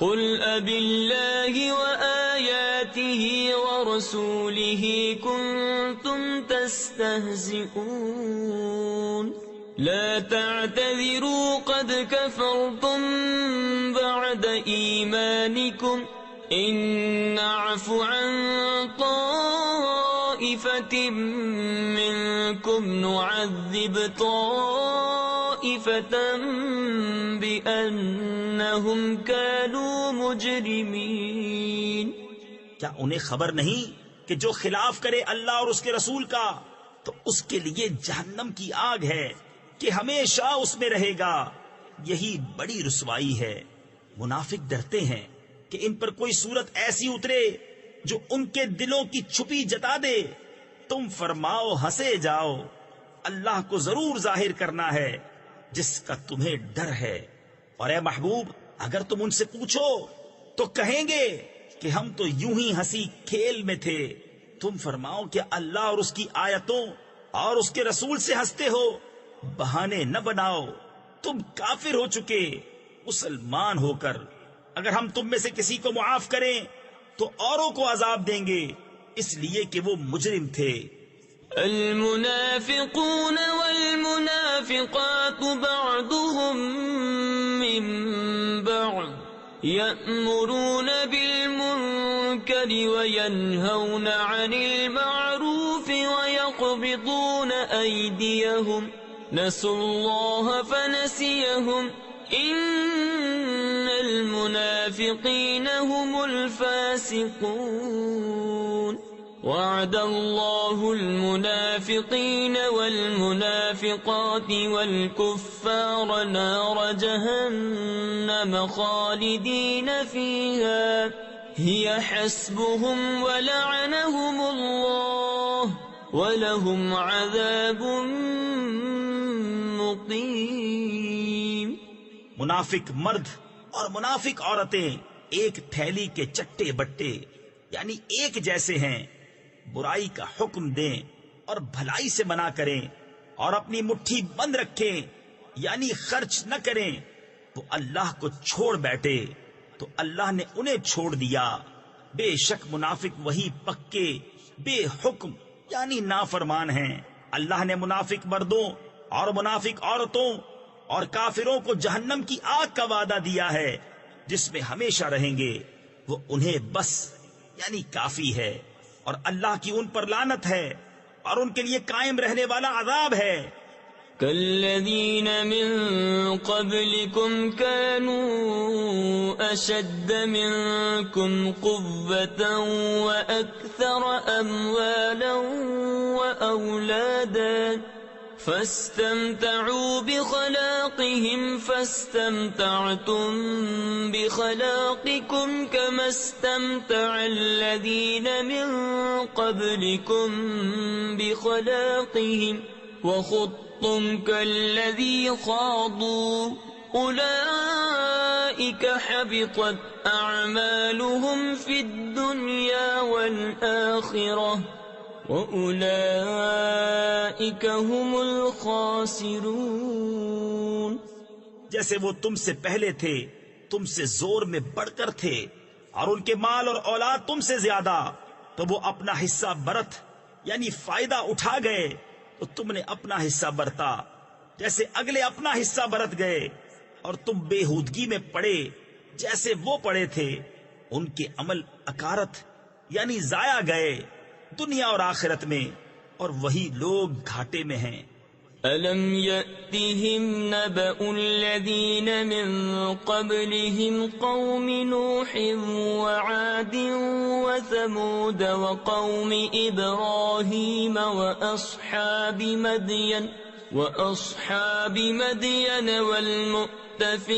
قُلْ أَبِاللَّهِ وَآيَاتِهِ وَرَسُولِهِ كُنتُمْ تَسْتَهْزِئُونَ لَا تَعْتَذِرُوا قَدْ كَفَرْتُمْ بَعْدَ إِيمَانِكُمْ إِن نَّعْفُ عَن طَائِفَةٍ مِّنكُمْ نُعَذِّبْ طَائِفَةً بِأَنَّهُمْ كَانُوا مُجْرِمِينَ۔ کیا انہیں خبر نہیں کہ جو خلاف کرے اللہ اور اس کے رسول کا تو اس کے لیے جہنم کی آگ ہے کہ ہمیشہ اس میں رہے گا، یہی بڑی رسوائی ہے۔ منافق ڈرتے ہیں کہ ان پر کوئی صورت ایسی اترے جو ان کے دلوں کی چھپی جتا دے۔ تم فرماؤ ہنسے جاؤ، اللہ کو ضرور ظاہر کرنا ہے جس کا تمہیں ڈر ہے۔ اور اے محبوب اگر تم ان سے پوچھو تو کہیں گے کہ ہم تو یوں ہی ہنسی کھیل میں تھے۔ تم فرماؤ کہ اللہ اور اس کی آیتوں اور اس کے رسول سے ہنستے ہو، بہانے نہ بناؤ، تم کافر ہو چکے۔ مسلمان ہو کر اگر ہم تم میں سے کسی کو معاف کریں تو اوروں کو عذاب دیں گے اس لیے کہ وہ مجرم تھے۔ المنافقون والمنافقات بعضهم من بعض يأمرون بالمنكر وينهون عن المعروف ويقبضون أيديهم نسوا الله فنسيهم إن المنافقين هم الفاسقون وعد الله المنافقين والمنافقات والكفار نار جهنم خالدين فيها هي حسبهم ولعنهم الله ولهم عذاب مقيم۔ منافق مرد اور منافق عورتیں ایک تھیلی کے چٹے بٹے یعنی ایک جیسے ہیں، برائی کا حکم دیں اور بھلائی سے منع کریں اور اپنی مٹھی بند رکھیں یعنی خرچ نہ کریں تو اللہ کو چھوڑ بیٹھے تو اللہ نے انہیں چھوڑ دیا۔ بے شک منافق وہی پکے بے حکم یعنی نافرمان ہیں۔ اللہ نے منافق مردوں اور منافق عورتوں اور کافروں کو جہنم کی آگ کا وعدہ دیا ہے جس میں ہمیشہ رہیں گے، وہ انہیں بس یعنی کافی ہے، اور اللہ کی ان پر لعنت ہے اور ان کے لیے قائم رہنے والا عذاب ہے۔ كالذين من قبلكم كانوا أشد منكم قوة وأكثر أموالا وأولادا فاستمتعوا بخلاقهم فاستمتعتم بخلاقكم كما استمتع الذين من قبلكم بخلاقهم وخضتم كالذي خاضوا أولئك حبطت أعمالهم في الدنيا والآخرة وَأُولَئِكَ هُمُ الْخَاسِرُونَ۔ جیسے وہ تم سے پہلے تھے تم سے زور میں بڑھ کر تھے اور ان کے مال اور اولاد تم سے زیادہ، تو وہ اپنا حصہ برت یعنی فائدہ اٹھا گئے تو تم نے اپنا حصہ برتا، جیسے اگلے اپنا حصہ برت گئے، اور تم بےہودگی میں پڑے جیسے وہ پڑے تھے۔ ان کے عمل اکارت یعنی ضائع گئے دنیا اور آخرت میں، اور وہی لوگ گھاٹے میں ہیں۔ أَلَمْ يَأْتِهِمْ نَبَأُ الَّذِينَ مِنْ قَبْلِهِمْ قَوْمِ نُوحٍ وَعَادٍ وَثَمُودَ وَقَوْمِ إِبْرَاهِيمَ وَأَصْحَابِ مَدْيَنَ وَالْمُؤْتَفِكَاتِ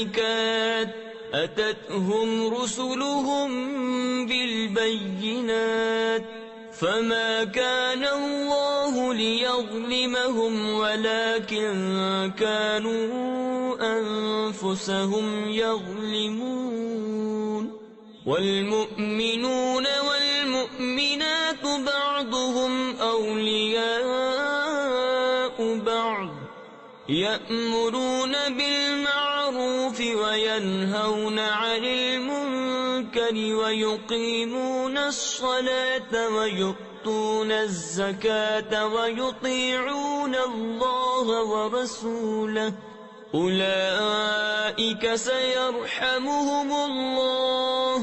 أَتَتْهُمْ رُسُلُهُم بِالْبَيِّنَاتِ فما كان الله ليظلمهم ولكن كانوا أنفسهم يظلمون والمؤمنون والمؤمنات بعضهم أولياء بعض يأمرون بالمعروف وينهون عن المنكر ويقيمون الصلاة ويؤتون الزكاة ويطيعون الله ورسوله أولئك سيرحمهم الله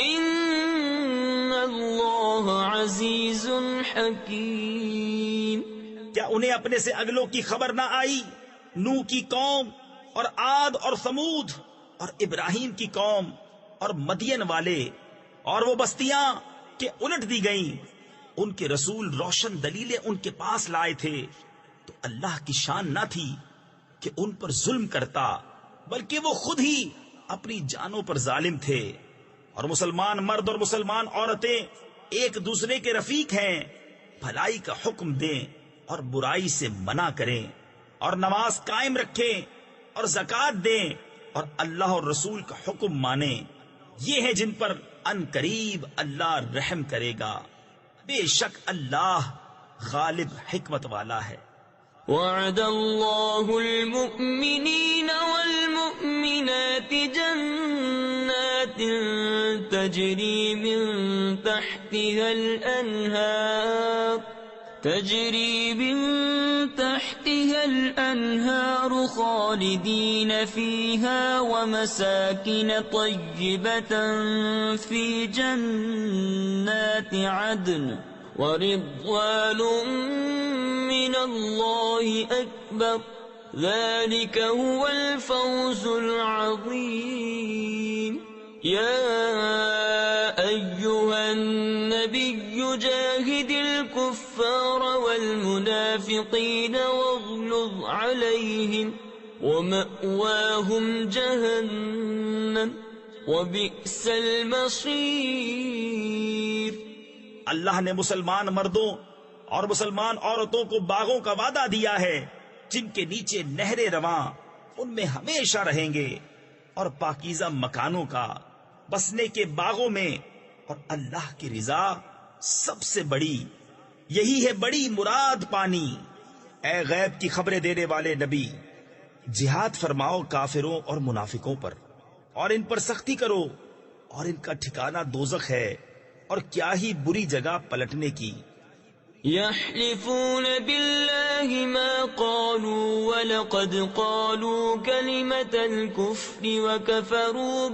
إن الله عزيز حكيم۔ کیا انہیں اپنے سے اگلوں کی خبر نہ آئی؟ نوح کی قوم اور عاد اور ثمود اور ابراہیم کی قوم اور مدین والے اور وہ بستیاں کہ الٹ دی گئیں، ان کے رسول روشن دلیلیں ان کے پاس لائے تھے، تو اللہ کی شان نہ تھی کہ ان پر ظلم کرتا، بلکہ وہ خود ہی اپنی جانوں پر ظالم تھے۔ اور مسلمان مرد اور مسلمان عورتیں ایک دوسرے کے رفیق ہیں، بھلائی کا حکم دیں اور برائی سے منع کریں، اور نماز قائم رکھیں اور زکوٰۃ دیں اور اللہ اور رسول کا حکم مانیں، یہ ہے جن پر ان قریب اللہ رحم کرے گا، بے شک اللہ غالب حکمت والا ہے۔ وعد الله المؤمنين والمؤمنات جنات تجري من تحتها الأنهار خالدين فيها ومساكن طيبة في جنات عدن ورضوان من الله أكبر ذلك هو الفوز العظيم يا أيها النبي جاهد الكفار والمنافقين واغلظ عليهم ومأواهم جهنم وبئس المصير. اللہ نے مسلمان مردوں اور مسلمان عورتوں کو باغوں کا وعدہ دیا ہے جن کے نیچے نہریں رواں ان میں ہمیشہ رہیں گے، اور پاکیزہ مکانوں کا، بسنے کے باغوں میں، اور اللہ کی رضا سب سے بڑی، یہی ہے بڑی مراد پانی. اے غیب کی خبریں دینے والے نبی، جہاد فرماؤ کافروں اور منافقوں پر، اور ان پر سختی کرو، اور ان کا ٹھکانہ دوزخ ہے، اور کیا ہی بری جگہ پلٹنے کی. يحلفون بالله ما قالوا ولقد قالوا كلمة الكفر وكفروا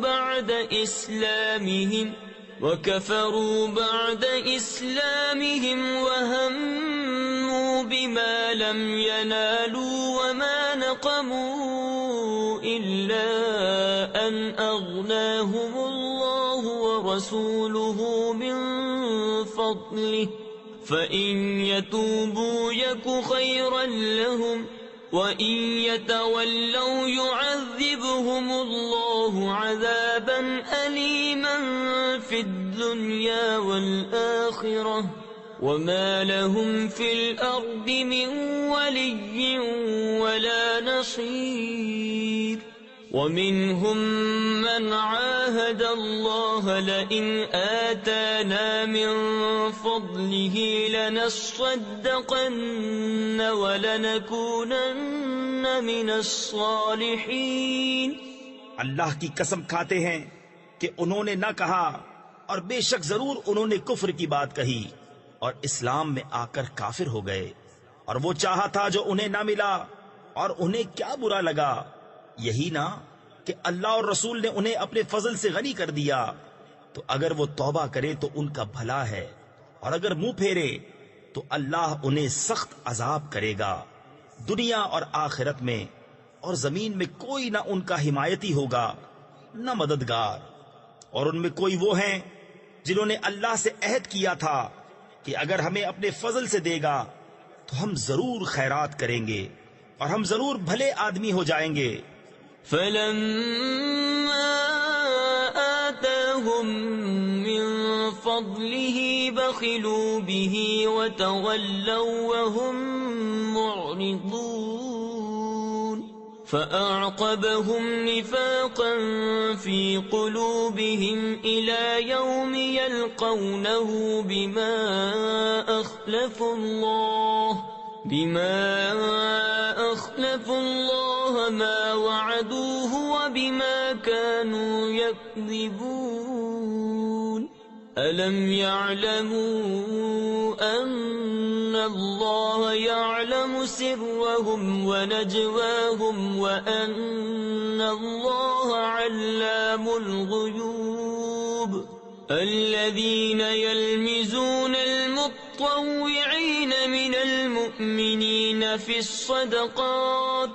بعد إسلامهم وهموا بما لم ينالوا وما نقموا إلا أن أغناهم الله ورسوله من فضله فإن يتوبوا يك خيرا لهم وإن يتولوا يعذبهم الله عذابا أليما في الدنيا والآخرة وما لهم في الأرض من ولي ولا نصير. ومنهم من عاهد الله لئن آتانا من فضله لنصدقن ولنكونن من الصالحين. اللہ کی قسم کھاتے ہیں کہ انہوں نے نہ کہا، اور بے شک ضرور انہوں نے کفر کی بات کہی اور اسلام میں آ کر کافر ہو گئے، اور وہ چاہا تھا جو انہیں نہ ملا، اور انہیں کیا برا لگا، یہی نا کہ اللہ اور رسول نے انہیں اپنے فضل سے غنی کر دیا. تو اگر وہ توبہ کرے تو ان کا بھلا ہے، اور اگر منہ پھیرے تو اللہ انہیں سخت عذاب کرے گا دنیا اور آخرت میں، اور زمین میں کوئی نہ ان کا حمایتی ہوگا نہ مددگار. اور ان میں کوئی وہ ہیں جنہوں نے اللہ سے عہد کیا تھا کہ اگر ہمیں اپنے فضل سے دے گا تو ہم ضرور خیرات کریں گے اور ہم ضرور بھلے آدمی ہو جائیں گے. فلما آتاهم من فضله بخلوا به وتولوا وهم معرضون فأعقبهم نفاقا في قلوبهم إلى يوم يلقونه بما أخلفوا الله ما وعدوه وبما كانوا يكذبون. ألم يعلموا أن الله يعلم سرهم ونجواهم وأن الله علام الغيوب. الذين يلمزون المطوعين من المؤمنين في الصدقات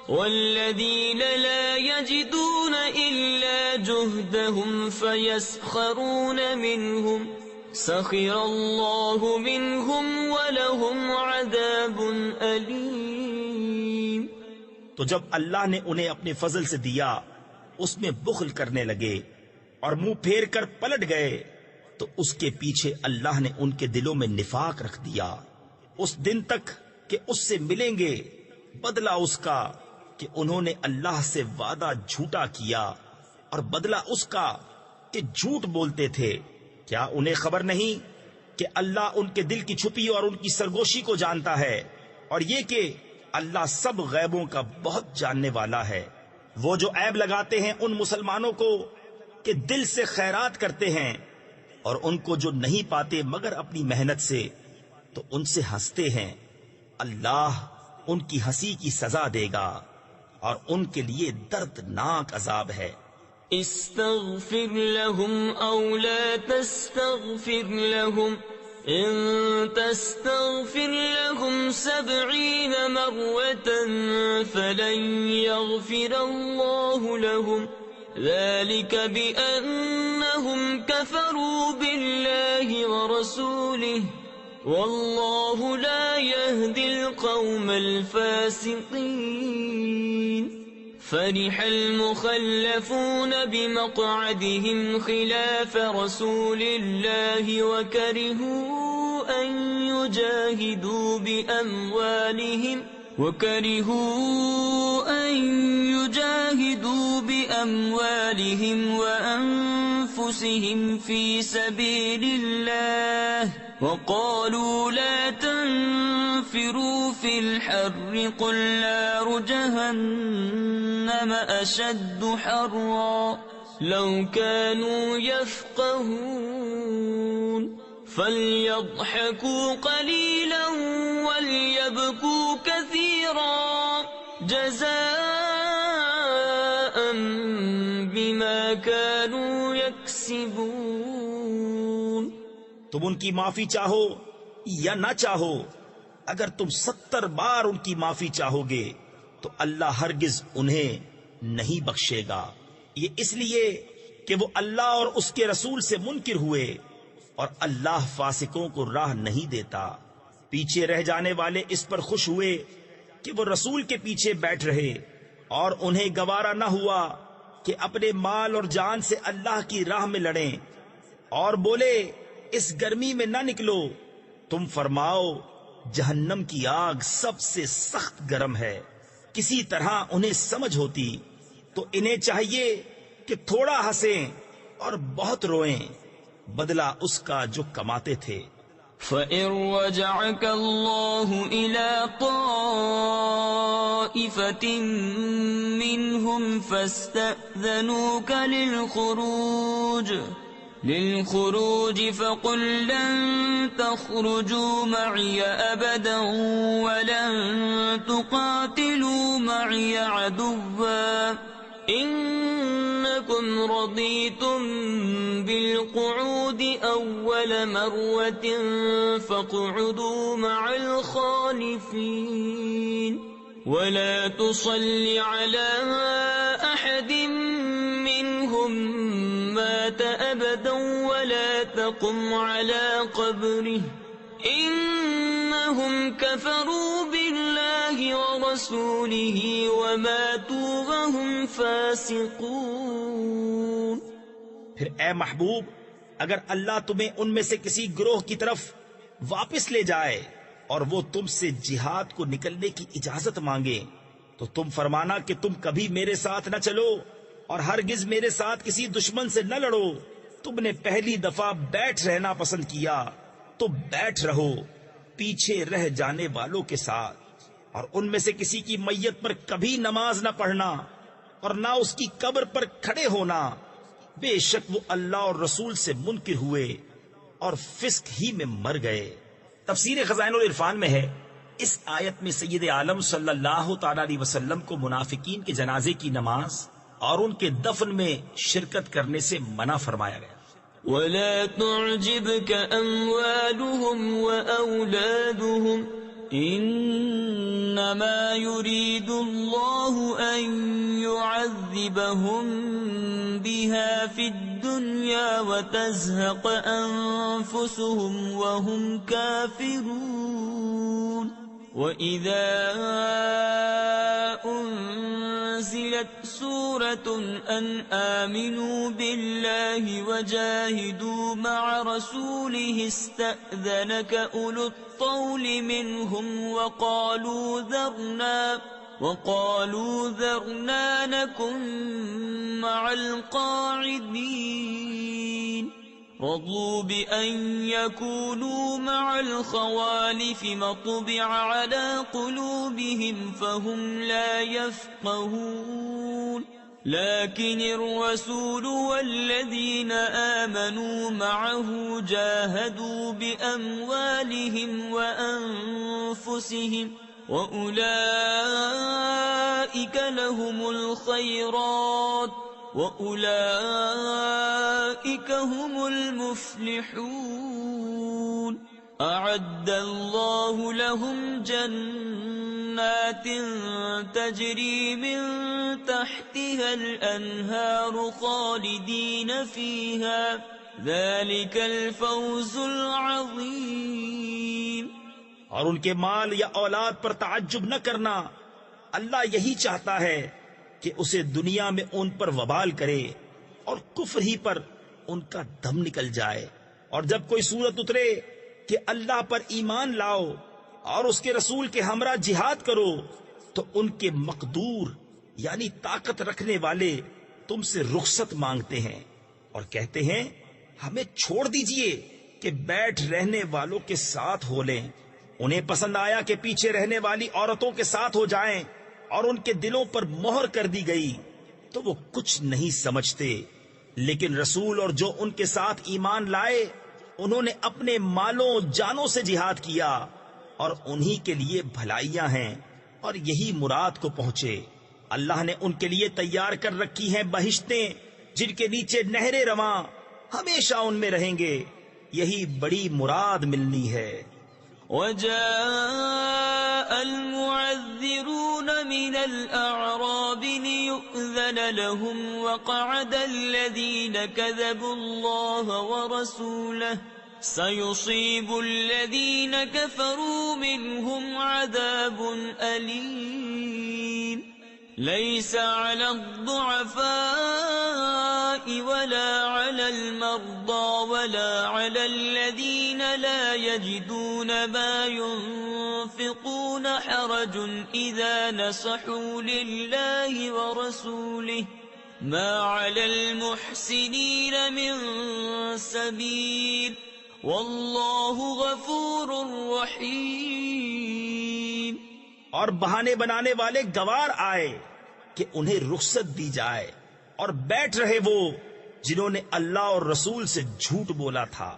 والذين لا يجدون إلا جهدهم فيسخرون منهم سخر الله منهم ولهم عذاب أليم. تو جب اللہ نے انہیں اپنے فضل سے دیا اس میں بخل کرنے لگے اور منہ پھیر کر پلٹ گئے تو اس کے پیچھے اللہ نے ان کے دلوں میں نفاق رکھ دیا اس دن تک کہ اس سے ملیں گے بدلہ اس کا کہ انہوں نے اللہ سے وعدہ جھوٹا کیا اور بدلہ اس کا کہ جھوٹ بولتے تھے. کیا انہیں خبر نہیں کہ اللہ ان کے دل کی چھپی اور ان کی سرگوشی کو جانتا ہے، اور یہ کہ اللہ سب غیبوں کا بہت جاننے والا ہے. وہ جو عیب لگاتے ہیں ان مسلمانوں کو کہ دل سے خیرات کرتے ہیں، اور ان کو جو نہیں پاتے مگر اپنی محنت سے تو ان سے ہنستے ہیں، اللہ ان کی ہنسی کی سزا دے گا اور ان کے لیے دردناک عذاب ہے۔ استغفر لهم أو لا تستغفر لهم إن تستغفر لهم 70 مرة فلن يغفر الله لهم ذلك بأنهم كفروا بالله ورسوله والله لا يهدي القوم الفاسقين۔ فرح المخلفون بمقعدهم خلاف رسول الله وكرهوا أن يجاهدوا بأموالهم وأنفسهم في سبيل الله وقالوا لا تنفروا في الحر قل نار جهنم أشد حرا لو كانوا يفقهون فليضحكوا قليلا وليبكوا كثيرا جزاء بما كانوا يكسبون۔ تم ان کی معافی چاہو یا نہ چاہو، اگر تم 70 بار ان کی معافی چاہو گے تو اللہ ہرگز انہیں نہیں بخشے گا، یہ اس لیے کہ وہ اللہ اور اس کے رسول سے منکر ہوئے، اور اللہ فاسقوں کو راہ نہیں دیتا۔ پیچھے رہ جانے والے اس پر خوش ہوئے کہ وہ رسول کے پیچھے بیٹھ رہے، اور انہیں گوارا نہ ہوا کہ اپنے مال اور جان سے اللہ کی راہ میں لڑیں، اور بولے اس گرمی میں نہ نکلو، تم فرماؤ جہنم کی آگ سب سے سخت گرم ہے۔ کسی طرح انہیں سمجھ ہوتی تو انہیں چاہیے کہ تھوڑا ہنسیں اور بہت روئیں، بدلہ اس کا جو کماتے تھے۔ فَإِن رَّجَعَكَ اللَّهُ إِلَىٰ طَائِفَةٍ مِّنْهُمْ فَاسْتَأْذَنُوكَ للخروج فقل لن تخرجوا معي أبدا ولن تقاتلوا معي عدوا إنكم رضيتم بالقعود أول مرة فاقعدوا مع الخالفين ولا تصل على أحد منهم مات أبدا ولا تقم على قبره إنهم كفروا بالله ورسوله وماتوا وهم فاسقون۔ پھر اے محبوب، اگر اللہ تمہیں ان میں سے کسی گروہ کی طرف واپس لے جائے اور وہ تم سے جہاد کو نکلنے کی اجازت مانگے تو تم فرمانا کہ تم کبھی میرے ساتھ نہ چلو اور ہرگز میرے ساتھ کسی دشمن سے نہ لڑو، تم نے پہلی دفعہ بیٹھ رہنا پسند کیا تو بیٹھ رہو پیچھے رہ جانے والوں کے ساتھ، اور ان میں سے کسی کی میت پر کبھی نماز نہ پڑھنا اور نہ اس کی قبر پر کھڑے ہونا، بے شک وہ اللہ اور رسول سے منکر ہوئے اور فسق ہی میں مر گئے۔ تفسیر خزائن العرفان میں ہے، اس آیت میں سید عالم صلی اللہ تعالی علیہ وسلم کو منافقین کے جنازے کی نماز اور ان کے دفن میں شرکت کرنے سے منع فرمایا گیا۔ وَلَا تُعْجِبْكَ أَمْوَالُهُمْ وَأَوْلَادُهُمْ إِنَّمَا يُرِيدُ اللَّهُ أَن يُعَذِّبَهُم بِهَا فِي الدُّنْيَا وَتَزْهَقَ أَنفُسُهُمْ وَهُمْ كَافِرُونَ۔ وَإِذَا أُنزِلَتْ سُورَةٌ أَنْ آمِنُوا بِاللَّهِ وَجَاهِدُوا مَعَ رَسُولِهِ اسْتَأْذَنَكَ أُولُو الطَّوْلِ مِنْهُمْ وَقَالُوا ذَرْنَا نَكُن مَّعَ الْقَاعِدِينَ رضوا بأن يكونوا مع الخوالف مطبع على قلوبهم فهم لا يفقهون۔ لكن الرسول والذين آمنوا معه جاهدوا بأموالهم وأنفسهم وأولئك لهم الخيرات وأولئك هم المفلحون أعد الله لهم جنات تجري من تحتها الأنهار خالدين فيها ذلك الفوز العظيم. اور ان کے مال یا اولاد پر تعجب نہ کرنا، اللہ یہی چاہتا ہے کہ اسے دنیا میں ان پر وبال کرے اور کفر ہی پر ان کا دم نکل جائے، اور جب کوئی صورت اترے کہ اللہ پر ایمان لاؤ اور اس کے رسول کے ہمراہ جہاد کرو تو ان کے مقدور یعنی طاقت رکھنے والے تم سے رخصت مانگتے ہیں اور کہتے ہیں ہمیں چھوڑ دیجئے کہ بیٹھ رہنے والوں کے ساتھ ہو لیں. انہیں پسند آیا کہ پیچھے رہنے والی عورتوں کے ساتھ ہو جائیں اور ان کے دلوں پر مہر کر دی گئی تو وہ کچھ نہیں سمجھتے. لیکن رسول اور جو ان کے ساتھ ایمان لائے انہوں نے اپنے مالوں جانوں سے جہاد کیا اور انہی کے لیے بھلائیاں ہیں اور یہی مراد کو پہنچے. اللہ نے ان کے لیے تیار کر رکھی ہیں بہشتیں جن کے نیچے نہریں رواں، ہمیشہ ان میں رہیں گے، یہی بڑی مراد ملنی ہے. وجاء المعذرون من الأعراب ليؤذن لهم وقعد الذين كذبوا الله ورسوله سيصيب الذين كفروا منهم عذاب أليم. ليس على الضعفاء ولا على المرضى ولا على الذين لا يجدون ما ينفقون حرج إذا نصحوا لله ورسوله ما على المحسنين من سبيل والله غفور رحيم. اور بہانے بنانے والے گوار آئے کہ انہیں رخصت دی جائے اور بیٹھ رہے وہ جنہوں نے اللہ اور رسول سے جھوٹ بولا تھا.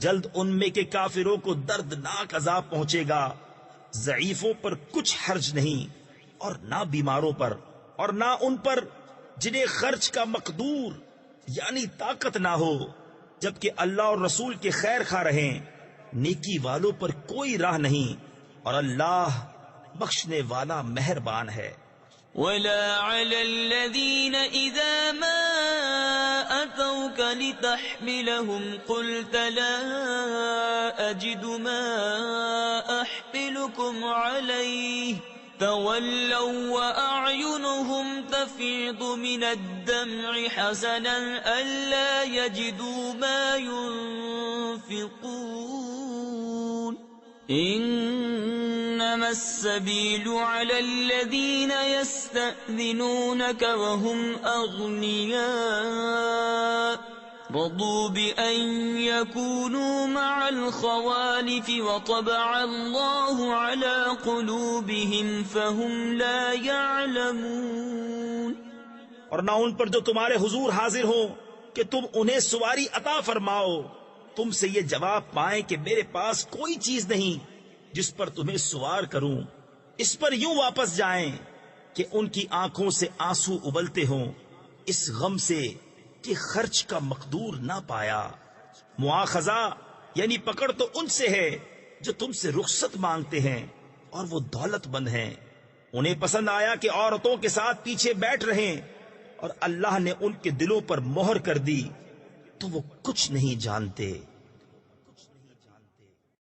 جلد ان میں کے کافروں کو دردناک عذاب پہنچے گا. ضعیفوں پر کچھ حرج نہیں اور نہ بیماروں پر اور نہ ان پر جنہیں خرچ کا مقدور یعنی طاقت نہ ہو، جبکہ اللہ اور رسول کے خیر خواہ رہیں. نیکی والوں پر کوئی راہ نہیں اور اللہ بخشنے والا مہربان ہے. ولا على الذين إذا ما أتوك لتحملهم قلت لا أجد ما أحملكم عليه تولوا وأعينهم تفيض من الدمع حزنا ألا يجدوا ما ينفقون. إنما السبيل على الذين يستأذنونك وهم أغنياء رضوا بأن يكونوا مع الخوالف وطبع الله على قلوبهم فهم لا يعلمون. اور نہ ان پر جو تمہارے حضور حاضر ہوں کہ تم انہیں سواری عطا فرماؤ تم سے یہ جواب پائیں کہ میرے پاس کوئی چیز نہیں جس پر تمہیں سوار کروں. اس پر یوں واپس جائیں کہ ان کی آنکھوں سے آنسو ابلتے ہوں اس غم سے کہ خرچ کا مقدور نہ پایا. مواخذہ یعنی پکڑ تو ان سے ہے جو تم سے رخصت مانگتے ہیں اور وہ دولت مند ہیں. انہیں پسند آیا کہ عورتوں کے ساتھ پیچھے بیٹھ رہیں اور اللہ نے ان کے دلوں پر مہر کر دی تو وہ کچھ نہیں جانتے.